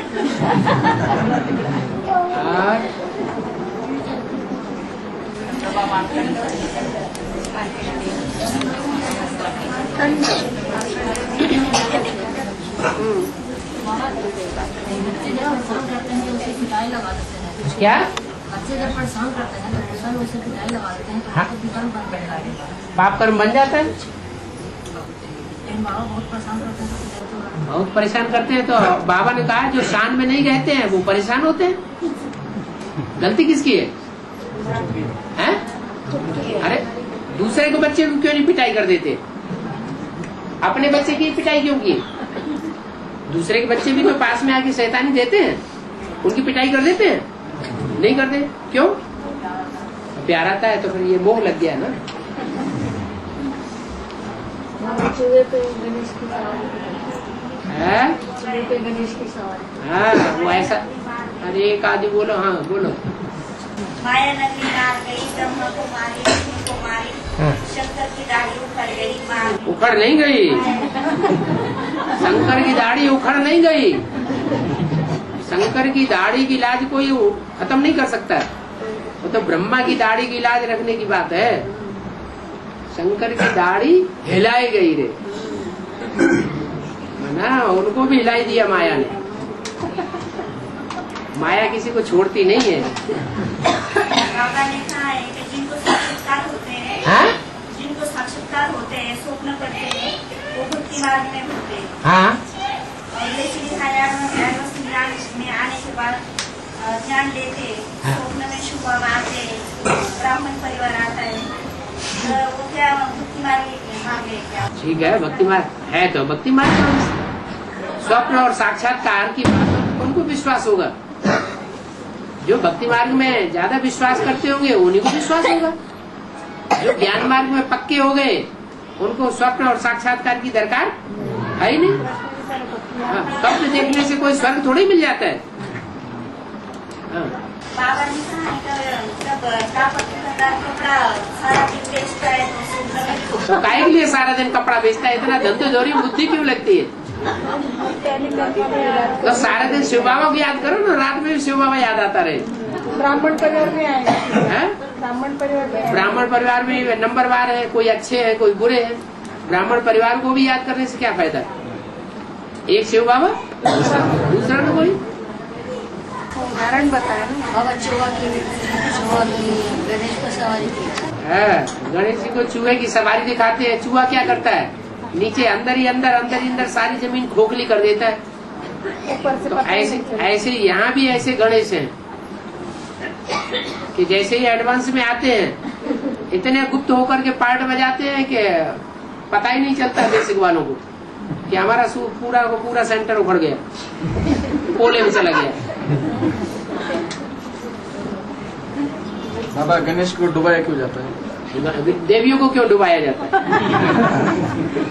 क्या बच्चे जब परेशान करते हैं तो गुस्सा में उसे पिटाई लगा देते हैं तो पिटाई बन जाता है, पाप कर्म बन जाता है। बाबा बहुत परेशान करते हैं, बहुत परेशान करते हैं। तो बाबा ने कहा जो शान में नहीं रहते हैं वो परेशान होते हैं। गलती किसकी है? अरे दूसरे के बच्चे को क्यों नहीं पिटाई कर देते? अपने बच्चे की पिटाई क्यों की? दूसरे के बच्चे भी तो पास में आके शैतानी देते हैं, उनकी पिटाई कर देते हैं? नहीं करते। क्यों? प्यार आता है तो फिर ये मोह लग गया ना। हाँ वो ऐसा। अरे एक आदमी बोलो। हाँ बोलो। माया नगरी नार गई, ब्रह्मा को मारी, विष्णु को मारी, शंकर की दाढ़ी उखड़ गई। उखड़ नहीं गई। शंकर की दाढ़ी उखड़ नहीं गई। शंकर की दाढ़ी की लाज कोई खत्म नहीं कर सकता। वो तो ब्रह्मा की दाढ़ी की लाज रखने की बात है। शंकर की दाढ़ी हिलाई गई रे ना, उनको भी हिलाई दिया माया ने। माया किसी को छोड़ती नहीं है। बाबा ने कहा है कि जिनको साक्षात्कार होते हैं, जिनको साक्षात्कार होते हैं, स्वप्न करते हैं, वो भक्ति मार्ग में होते हैं। हाँ। और जैसे दिखाया में आने के बाद ध्यान लेते, स्वप्न में शुभ आते, ब्राह्मण परिवार आता है, तो वो क्या भक्ति भक्ति मार्ग है क्या? ठीक है, भक्ति मार्ग है तो भक्ति मार्ग स्वप्न और साक्षात्कार की बात उनको विश्वास होगा। जो भक्ति मार्ग में ज्यादा विश्वास करते होंगे उन्हीं को विश्वास होगा। जो ज्ञान मार्ग में पक्के हो गए उनको स्वप्न और साक्षात्कार की दरकार है ही नहीं। स्वप्न देखने से कोई स्वर्ग थोड़ी मिल जाता है। बाबा ने कपड़ा सारा दिन बेचता है तो काहे के लिए सारा दिन कपड़ा बेचता है? इतना धंधोरी बुद्धि क्यों लगती है? तो सारा दिन शिव बाबा को याद करो ना, रात में भी शिव बाबा याद आता रहे। ब्राह्मण परिवार में आएगा। ब्राह्मण परिवार में नंबरवार है, कोई अच्छे है कोई बुरे है। ब्राह्मण परिवार को भी याद करने से क्या फायदा? एक शिव बाबा दूसरा में कोई उदाहरण बताया ना, बाबा चूहा की गणेश को सवारी की। गणेश जी को चूहे की सवारी दिखाते हैं। चूहा क्या करता है? नीचे अंदर ही अंदर सारी जमीन खोखली कर देता है। तो ऐसे यहाँ भी ऐसे गणेश हैं कि जैसे ही एडवांस में आते हैं इतने गुप्त होकर के पार्ट बजाते हैं कि पता ही नहीं चलता बेसिक वालों को कि हमारा पूरा सेंटर उखड़ गया, पोले में चला गया। बाबा गणेश को डुबाया क्यों जाता है? देवियों को क्यों डुबाया जाता है?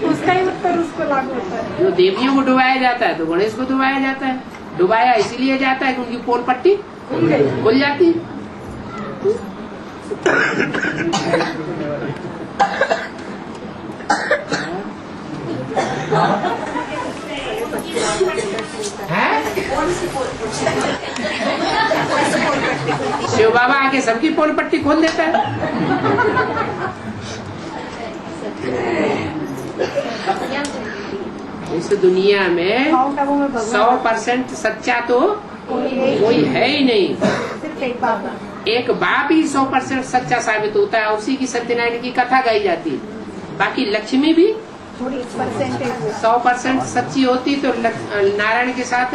उसका ही उत्तर उसको लागू होता है। जो देवियों को डुबाया जाता है तो गणेश को डुबाया जाता है। डुबाया इसीलिए जाता है कि उनकी पोल पट्टी खुल जाती है। शिव बाबा आके सबकी पोल पट्टी खोल देता है। इस दुनिया में 100% सच्चा तो कोई है ही नहीं। एक बाप ही 100% सच्चा साबित होता है, उसी की सत्यनारायण की कथा गाई जाती है। बाकी लक्ष्मी भी 100% सच्ची होती तो नारायण के साथ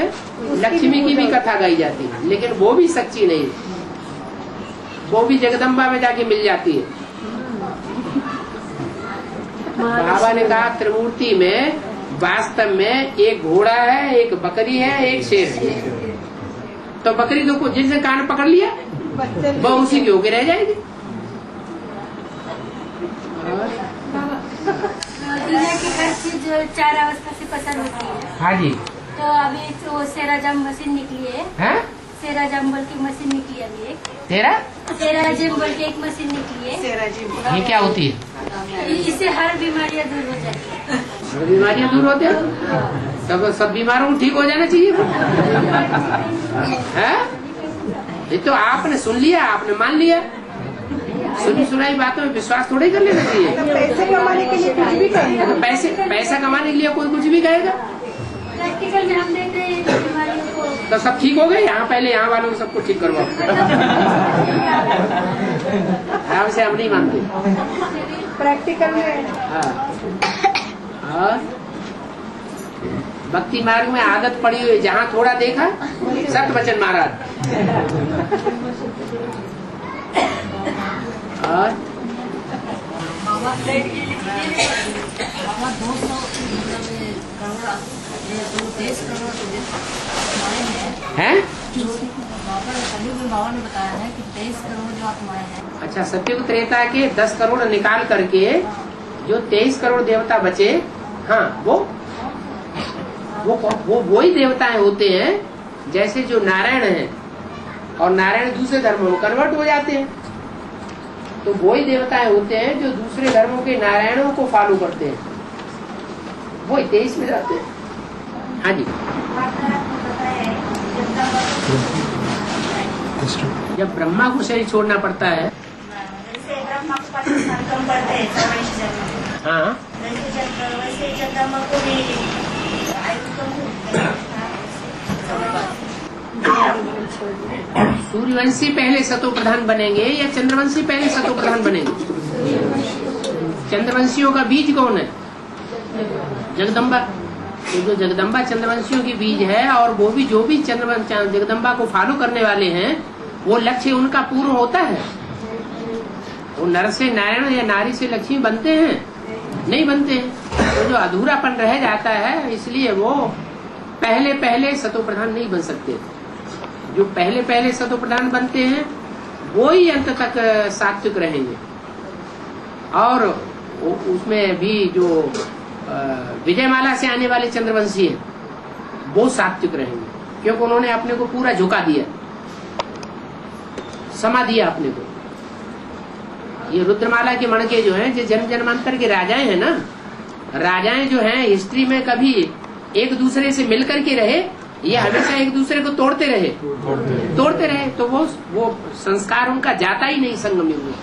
लक्ष्मी की भी कथा गाई जाती, लेकिन वो भी सच्ची नहीं, वो भी जगदम्बा में जाके मिल जाती है। बाबा ने कहा त्रिमूर्ति में वास्तव में एक घोड़ा है, एक बकरी है, एक शेर है। तो बकरी तो जिसने कान पकड़ लिया वो उसी के होके रह जाएगी। दुनिया की हर चीज 4 अवस्था से पसंद होती है। हाँ जी। तो अभी तो सेराजाम मशीन निकली है। सेराजाम बोल की मशीन निकली अभी एक। सेराजिम बोल की एक मशीन निकली है। ये क्या होती है? इससे हर बीमारियां दूर हो जाती है। हर बीमारियां दूर होती है? सब बीमारों को ठीक हो जाना चाहिए। ये तो आपने सुन लिया, आपने मान लिया। सुनी सुनाई बातों में विश्वास थोड़ी कर लेना चाहिए। पैसे कमाने के लिए कुछ भी कहेगा। पैसा कमाने के लिए कोई कुछ भी कहेगा। प्रैक्टिकल में हम देख रहे हैं बीमारियों को। तो सब ठीक हो गए? यहाँ पहले यहाँ वालों को सबको ठीक करवाओ। हमसे हम नहीं मानते। प्रैक्टिकल में और भक्ति मार्ग में आदत पड़ी हुई, जहाँ थोड़ा देखा सत्य वचन महाराज। और हैं? बाबा ने बताया है कि 23 करोड़ जो आत्माएं हैं। अच्छा, सत्युग त्रेता के 10 करोड़ निकाल करके जो 23 करोड़ देवता बचे, हाँ वो ही देवताएं होते हैं जैसे जो नारायण है, और नारायण दूसरे धर्मों में कन्वर्ट हो जाते हैं। तो वही देवताएं होते हैं जो दूसरे धर्मों के नारायणों को फॉलो करते हैं, वो 23 में जाते हैं। हाँ जी। जब ब्रह्मा को शरीर छोड़ना पड़ता है, ब्रह्मा को कम पड़ते हैं 84 जन्म। हाँ, वैसे चंद्रमा को भी आयु कम। सूर्यवंशी पहले सतो प्रधान बनेंगे या चंद्रवंशी पहले सतो प्रधान बनेंगे? चंद्रवंशियों का बीज कौन है? जगदम्बा। तो जो जगदम्बा चंद्रवंशियों की बीज है, और वो भी जो भी जगदम्बा को फॉलो करने वाले हैं, वो लक्ष्य उनका पूर्ण होता है। वो नर से नारायण या नारी से लक्ष्मी बनते हैं, नहीं बनते हैं। तो जो अधूरापन रह जाता है, इसलिए वो पहले पहले सतो प्रधान नहीं बन सकते। जो पहले पहले सतो प्रधान बनते हैं वो ही अंत तक सात्विक रहेंगे। और उसमें भी जो विजयमाला से आने वाले चंद्रवंशी हैं वो सात्विक रहेंगे, क्योंकि उन्होंने अपने को पूरा झुका दिया, समा दिया अपने को। ये रुद्रमाला के मणके जो हैं, जो जन्म जन्मांतर के राजाएं हैं ना, राजाएं जो हैं हिस्ट्री में कभी एक दूसरे से मिलकर के रहे, ये हमेशा एक दूसरे को तोड़ते रहे। तो वो संस्कार उनका जाता ही नहीं संगम युग में।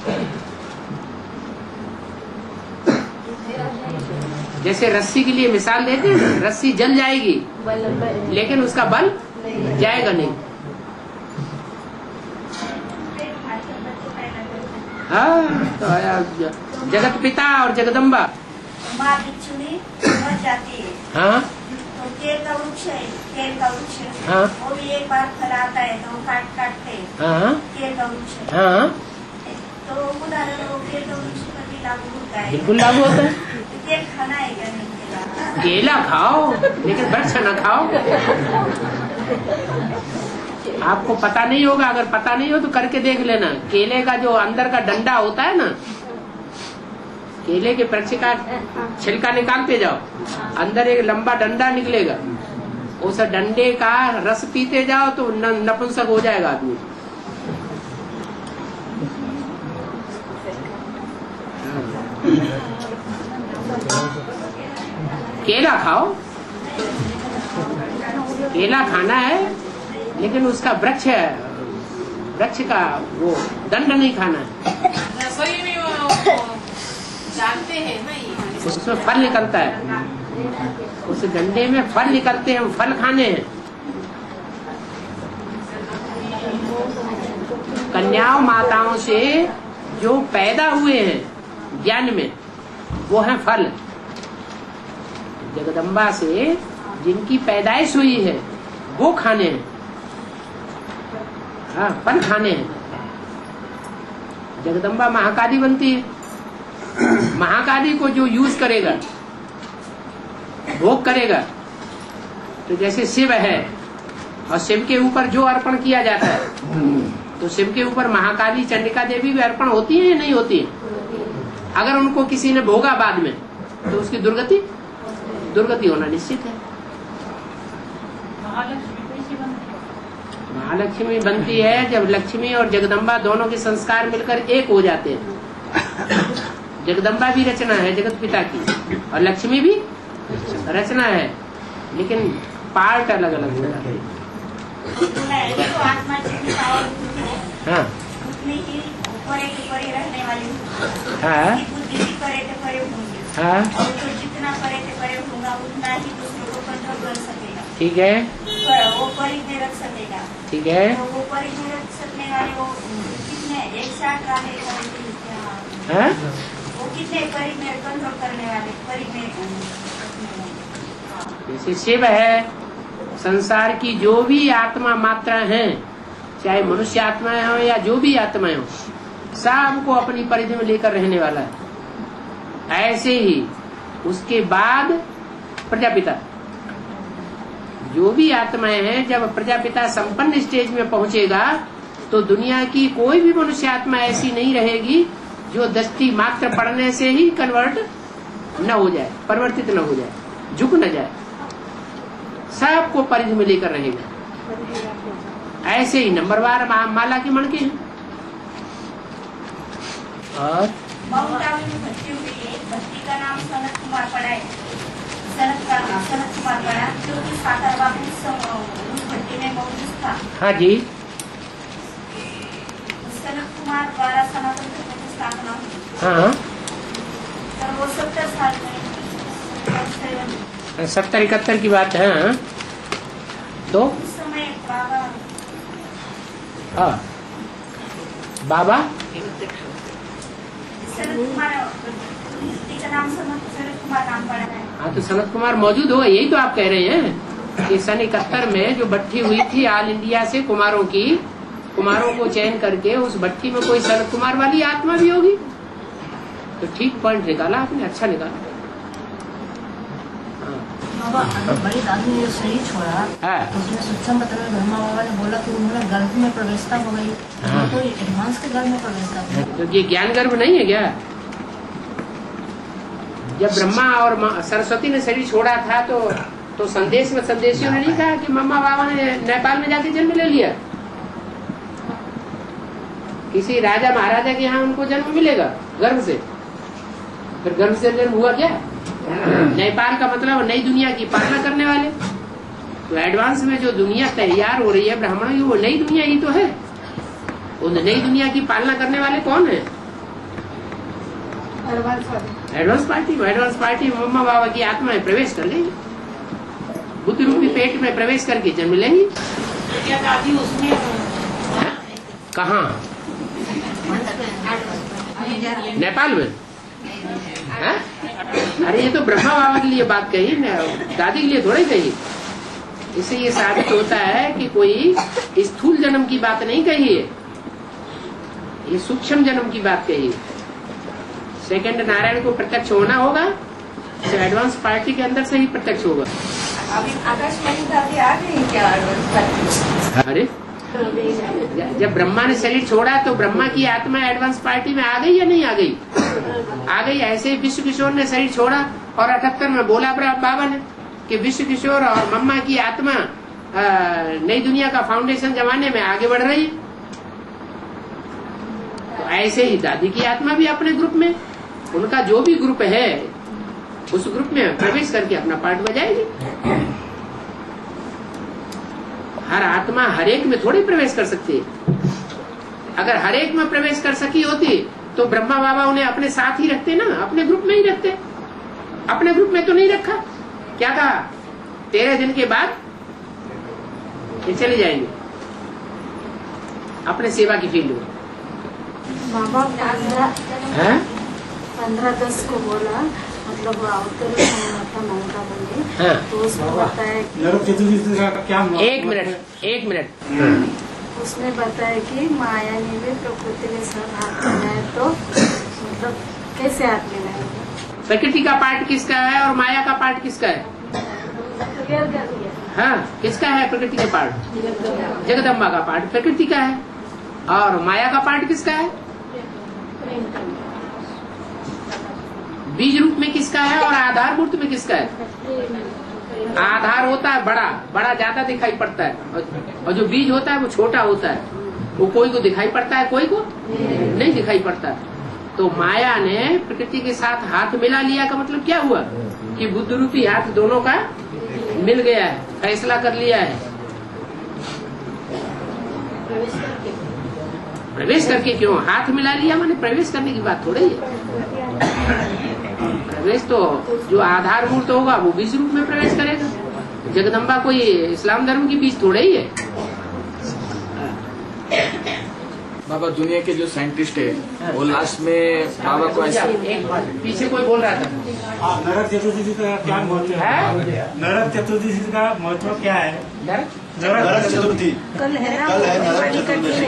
जैसे रस्सी के लिए मिसाल देते हैं, रस्सी जल जाएगी लेकिन उसका बल जाएगा नहीं। हाँ, तो जगत पिता और जगदम्बा माँ बिच्छू मर जाती है। हाँ, तो केल का वृक्ष है, केल का वृक्ष। हाँ, वो भी एक बार फल आता है तो काटते हाँ, केल का वृक्ष है। हाँ, तो उदाहरण वो केल का वृक्ष पर भी लागू होता है। बिल्कुल लागू होता है। केल खाना है क्या? नहीं, केला खाओ लेकिन वृक्ष न खाओ। आपको पता नहीं होगा, अगर पता नहीं हो तो करके देख लेना। केले का जो अंदर का डंडा होता है ना, केले के वृक्ष का छिलका निकालते जाओ, अंदर एक लंबा डंडा निकलेगा। उस डंडे का रस पीते जाओ तो नपुंसक हो जाएगा आदमी। केला खाओ, केला खाना है लेकिन उसका वृक्ष का वो दंड नहीं खाना है। रसोई में वो जानते हैं ना, ये उसमें फल निकलता है, उस डंडे में फल निकलते हैं, फल खाने हैं। कन्याओं माताओं से जो पैदा हुए हैं ज्ञान में, वो है फल। जगदम्बा से जिनकी पैदाइश हुई है वो खाने हैं। हाँ, फल खाने हैं। जगदम्बा महाकाली बनती है। महाकाली को जो यूज करेगा, भोग करेगा, तो जैसे शिव है और शिव के ऊपर जो अर्पण किया जाता है, तो शिव के ऊपर महाकाली चंडिका देवी भी अर्पण होती है या नहीं होती है? अगर उनको किसी ने भोगा बाद में तो उसकी दुर्गति होना निश्चित है। महालक्ष्मी बनती है जब लक्ष्मी और जगदम्बा दोनों के संस्कार मिलकर एक हो जाते हैं। जगदम्बा भी रचना है जगत पिता की और लक्ष्मी भी रचना है, लेकिन पार्ट अलग अलग हो जाते हैं। हाँ, हाँ, हाँ, जितना करे थे करे होगा उतना ही दूसरों को कंट्रोल कर सकेगा। ठीक है, वो परिध में रख सकेगा। ठीक है, तो वो परिध में रख सकने वाले वो कितने एक साथ वाले वो कितने परिध में कंट्रोल करने वाले परिध में। जैसे शिव है, संसार की जो भी आत्मा मात्रा है, चाहे मनुष्य आत्माएं हो या जो भी आत्माएं हो, सबको अपनी परिधि में लेकर रहने वाला है। ऐसे ही उसके बाद प्रजापिता, जो भी आत्माएं हैं, जब प्रजापिता संपन्न स्टेज में पहुंचेगा तो दुनिया की कोई भी मनुष्य आत्मा ऐसी नहीं रहेगी जो दृष्टि मात्र पड़ने से ही कन्वर्ट न हो जाए, परिवर्तित न हो जाए, झुक न जाए, सबको परिधि में लेकर रहेगा। ऐसे ही नंबरवार माला की मणके हैं। और माउंट आबू में भर्ती हुई है, भर्ती का नाम सनत कुमार पड़ा है। सनत कुमार पड़ा क्योंकि साकार बाबू उस भर्ती में मौजूद था। हाँ जी, सनत कुमार द्वारा सनातन धर्म की स्थापना हुई। हाँ, तो वो 70 साल में 70-71 की बात है। हाँ, तो उस समय बाबा बाबा सनत कुमार का नाम सनत कुमार नाम पड़ा है। हाँ, तो सनत कुमार मौजूद होगा, यही तो आप कह रहे हैं कि सन 71 में जो भट्टी हुई थी ऑल इंडिया से कुमारों को चयन करके, उस भट्टी में कोई सनत कुमार वाली आत्मा भी होगी। तो ठीक पॉइंट निकाला आपने, अच्छा निकाला। बाबा बड़ी दादी ने शरीर छोड़ा तो उसमें सूक्ष्म पत्र में ब्रह्मा बाबा ने बोला कि उन्होंने गर्भ में प्रवेशता हो गई, तो एडवांस के गर्भ में प्रवेशता। तो ये ज्ञान गर्भ नहीं है क्या? जब ब्रह्मा और सरस्वती ने शरीर छोड़ा था तो संदेश में संदेशियों ने नहीं कहा कि मम्मा बाबा ने नेपाल में जाके जन्म ले लिया। किसी राजा महाराजा के यहाँ उनको जन्म मिलेगा गर्भ से, फिर गर्भ से जन्म हुआ क्या? नेपाल का मतलब नई दुनिया की पालना करने वाले। तो एडवांस में जो दुनिया तैयार हो रही है ब्राह्मणों की, वो नई दुनिया ही तो है। उन नई दुनिया की पालना करने वाले कौन है? एडवांस पार्टी में मम्मा बाबा की आत्मा में प्रवेश कर लेगी, बुद्ध रूपी पेट में प्रवेश करके जन्म लेगी। क्या दादी उसमें कहाँ? नेपाल में? है? अरे ये तो ब्रह्मा बाबा के लिए बात कही, दादी के लिए थोड़ी कही। इससे ये साबित होता है कि कोई स्थूल जन्म की बात नहीं कही है, ये सूक्ष्म जन्म की बात कही है। सेकंड नारायण को प्रत्यक्ष होना होगा तो एडवांस पार्टी के अंदर से ही प्रत्यक्ष होगा। अभी आकाशवाणी दादी आ गई क्या एडवांस पार्टी? अरे जब ब्रह्मा ने शरीर छोड़ा तो ब्रह्मा की आत्मा एडवांस पार्टी में आ गई या नहीं आ गई? आ गई। ऐसे ही विश्व किशोर ने शरीर छोड़ा और 78 में बोला बाबा ने कि विश्व किशोर और मम्मा की आत्मा नई दुनिया का फाउंडेशन जमाने में आगे बढ़ रही। तो ऐसे ही दादी की आत्मा भी अपने ग्रुप में, उनका जो भी ग्रुप है उस ग्रुप में प्रवेश करके अपना पार्ट बजाएगी। हर आत्मा हर एक में थोड़ी प्रवेश कर सकती है। अगर हर एक में प्रवेश कर सकी होती तो ब्रह्मा बाबा उन्हें अपने साथ ही रखते ना, अपने ग्रुप में ही रखते। अपने ग्रुप में तो नहीं रखा। क्या कहा? 13 दिन के बाद ये चले जाएंगे अपने सेवा की फील्ड में। बाबा 15-10 को बोला, मतलब तो उसमें बताया नरक चतुर्दशी का क्या? एक मिनट उसने बताया कि माया ने भी प्रकृति के साथ हाथ मिलाया, तो मतलब कैसे हाथ मिलाया? प्रकृति का पार्ट किसका है और माया का पार्ट किसका है? हाँ, किसका है प्रकृति का पार्ट? जगदम्बा का पार्ट प्रकृति का है। और माया का पार्ट किसका है? बीज रूप में किसका है और आधार मूर्त में किसका है? आधार होता है बड़ा ज्यादा दिखाई पड़ता है, और जो बीज होता है वो छोटा होता है। वो कोई को दिखाई पड़ता है, कोई को नहीं दिखाई पड़ता। तो माया ने प्रकृति के साथ हाथ मिला लिया का मतलब क्या हुआ कि बुद्ध रूपी हाथ दोनों का मिल गया है, फैसला कर लिया है। प्रवेश करके क्यों हाथ मिला लिया? माने प्रवेश करने की बात थोड़ी है। प्रवेश तो जो आधार मूर्त होगा वो बीज रूप में प्रवेश करेगा। जगदम्बा कोई इस्लाम धर्म की बीज थोड़े ही है। बाबा दुनिया के जो साइंटिस्ट है वो लास्ट में बाबा को ऐसा पीछे कोई बोल रहा था। नरक चतुर्दशी का क्या महत्व है? नरक चतुर्दशी का महत्व क्या है? नरक चतुर्थी कल है ना, नरक चतुर्दशी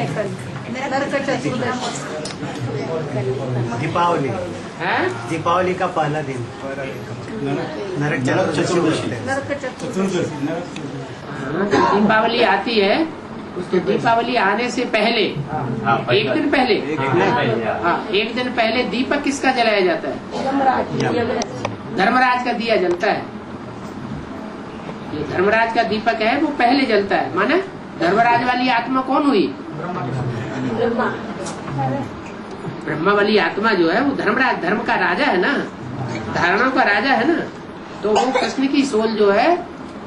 दीपावली का पहला दिन नरक चतुर्दशी। दीपावली आती है, उसको दीपावली आने से पहले एक दिन पहले एक दिन पहले दीपक किसका जलाया जाता है? धर्मराज का दिया जलता है। ये धर्मराज का दीपक है वो पहले जलता है। माने धर्मराज वाली आत्मा कौन हुई? ब्रह्मा वाली आत्मा जो है वो धर्मराज, धर्म का राजा है ना, धारणाओं का राजा है ना। तो वो कृष्ण की सोल जो है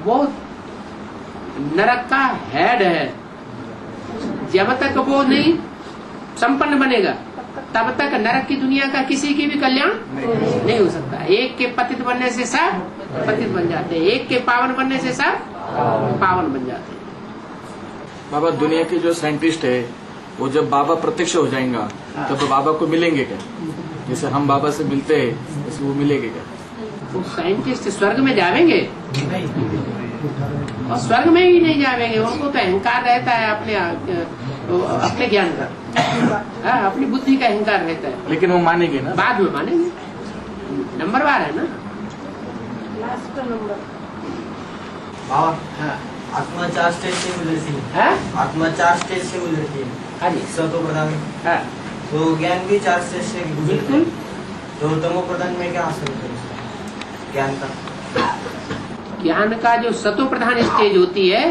वो नरक का हेड है। जब तक वो नहीं संपन्न बनेगा तब तक नरक की दुनिया का किसी की भी कल्याण नहीं हो सकता। एक के पतित बनने से सब पतित बन जाते हैं, एक के पावन बनने से सब पावन बन जाते हैं। बाबा दुनिया के जो साइंटिस्ट है वो जब बाबा प्रत्यक्ष हो जाएगा तब बाबा को मिलेंगे क्या? जैसे हम बाबा से मिलते हैं वैसे वो मिलेंगे क्या? वो साइंटिस्ट स्वर्ग में जाएंगे और स्वर्ग में ही नहीं जाएंगे। उनको तो अहंकार रहता है अपने ज्ञान का, अपनी बुद्धि का अहंकार रहता है। लेकिन वो मानेंगे ना? बाद में मानेंगे, नंबरवार है ना। आत्मा 4 स्टेज से गुजरती है। आत्मा 4 स्टेज से गुजरती है। हाँ जी। सतो प्रधान तो ज्ञान भी 4 स्टेज से गुजरती है। तो तमो प्रधान में क्या हासिल होता है ज्ञान का? ज्ञान का जो सतो प्रधान स्टेज होती है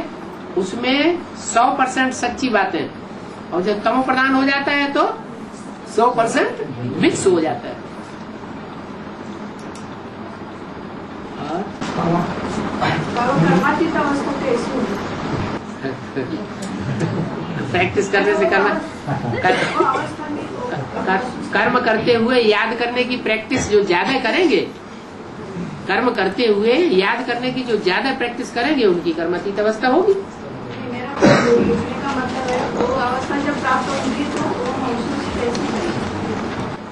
उसमें 100% सच्ची बातें, और जब तमो प्रधान हो जाता है तो 100% मिक्स हो जाता है। प्रैक्टिस करने से कर्म करते हुए याद करने की प्रैक्टिस जो ज्यादा करेंगे, कर्म करते हुए याद करने की जो ज्यादा प्रैक्टिस करेंगे उनकी कर्मातीत अवस्था होगी।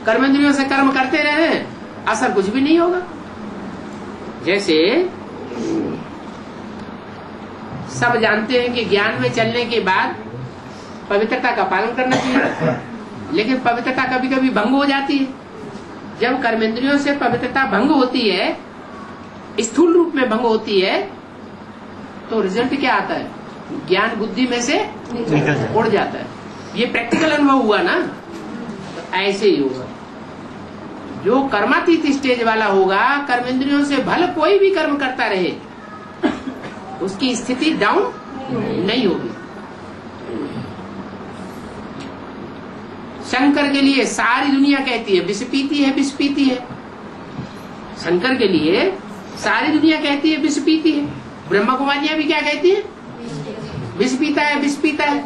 कर्मेंद्रियों से कर्म करते रहे असर कुछ भी नहीं होगा। जैसे सब जानते हैं कि ज्ञान में चलने के बाद पवित्रता का पालन करना चाहिए, लेकिन पवित्रता कभी कभी भंग हो जाती है। जब कर्मेंद्रियों से पवित्रता भंग होती है, स्थूल रूप में भंग होती है, तो रिजल्ट क्या आता है? ज्ञान बुद्धि में से उड़ जाता है। ये प्रैक्टिकल अनुभव हुआ ना, तो ऐसे ही होगा। जो कर्मातीत स्टेज वाला होगा, कर्मेंद्रियों से भले कोई भी कर्म करता रहे, उसकी स्थिति डाउन नहीं होगी। शंकर के लिए सारी दुनिया कहती है विष पीती है, विष पीती है। शंकर के लिए सारी दुनिया कहती है विष पीती है। ब्रह्मा कुमारियां भी क्या कहती है? विष पीता है, विष पीता है।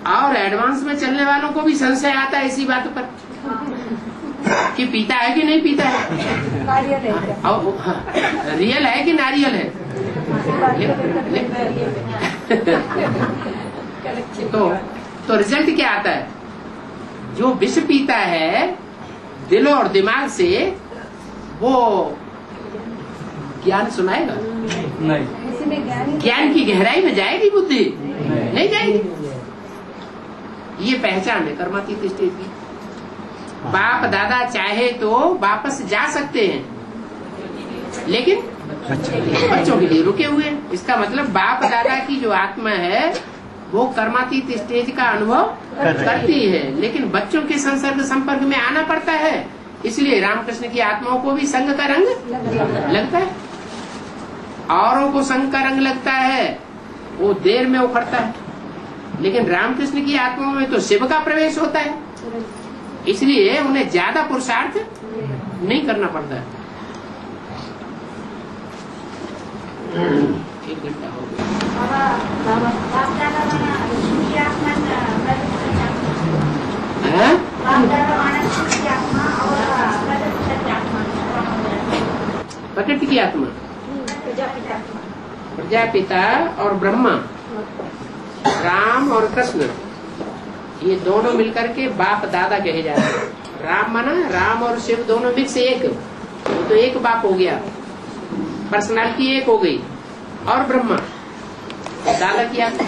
और एडवांस में चलने वालों को भी संशय आता है इसी बात पर कि पीता है कि नहीं पीता है, रियल है कि नारियल है। तो रिजल्ट क्या आता है? जो विष पीता है दिल और दिमाग से, वो ज्ञान सुनाएगा नहीं। ज्ञान की गहराई में जाएगी बुद्धि? नहीं जाएगी। ये पहचान है कर्मातीत स्टेज की। बाप दादा चाहे तो वापस जा सकते हैं, लेकिन बच्चों के लिए रुके हुए हैं। इसका मतलब बाप दादा की जो आत्मा है वो कर्मातीत स्टेज का अनुभव करती है, लेकिन बच्चों के संसर्ग संपर्क में आना पड़ता है। इसलिए रामकृष्ण की आत्माओं को भी संग का रंग लगता है, औरों को संग का रंग लगता है, वो देर में उखड़ता है। लेकिन रामकृष्ण की आत्माओं में तो शिव का प्रवेश होता है, इसलिए उन्हें ज्यादा पुरुषार्थ नहीं करना पड़ता है। 1 घंटा हो गया। प्रकृति की आत्मा, प्रजापिता और ब्रह्मा, राम और कृष्ण, ये दोनों मिलकर के बाप दादा कहे जाते हैं। राम माना राम और शिव दोनों मिक्स एक, तो एक बाप हो गया, पर्सनालिटी एक हो गई। और ब्रह्मा दादा की आत्मा।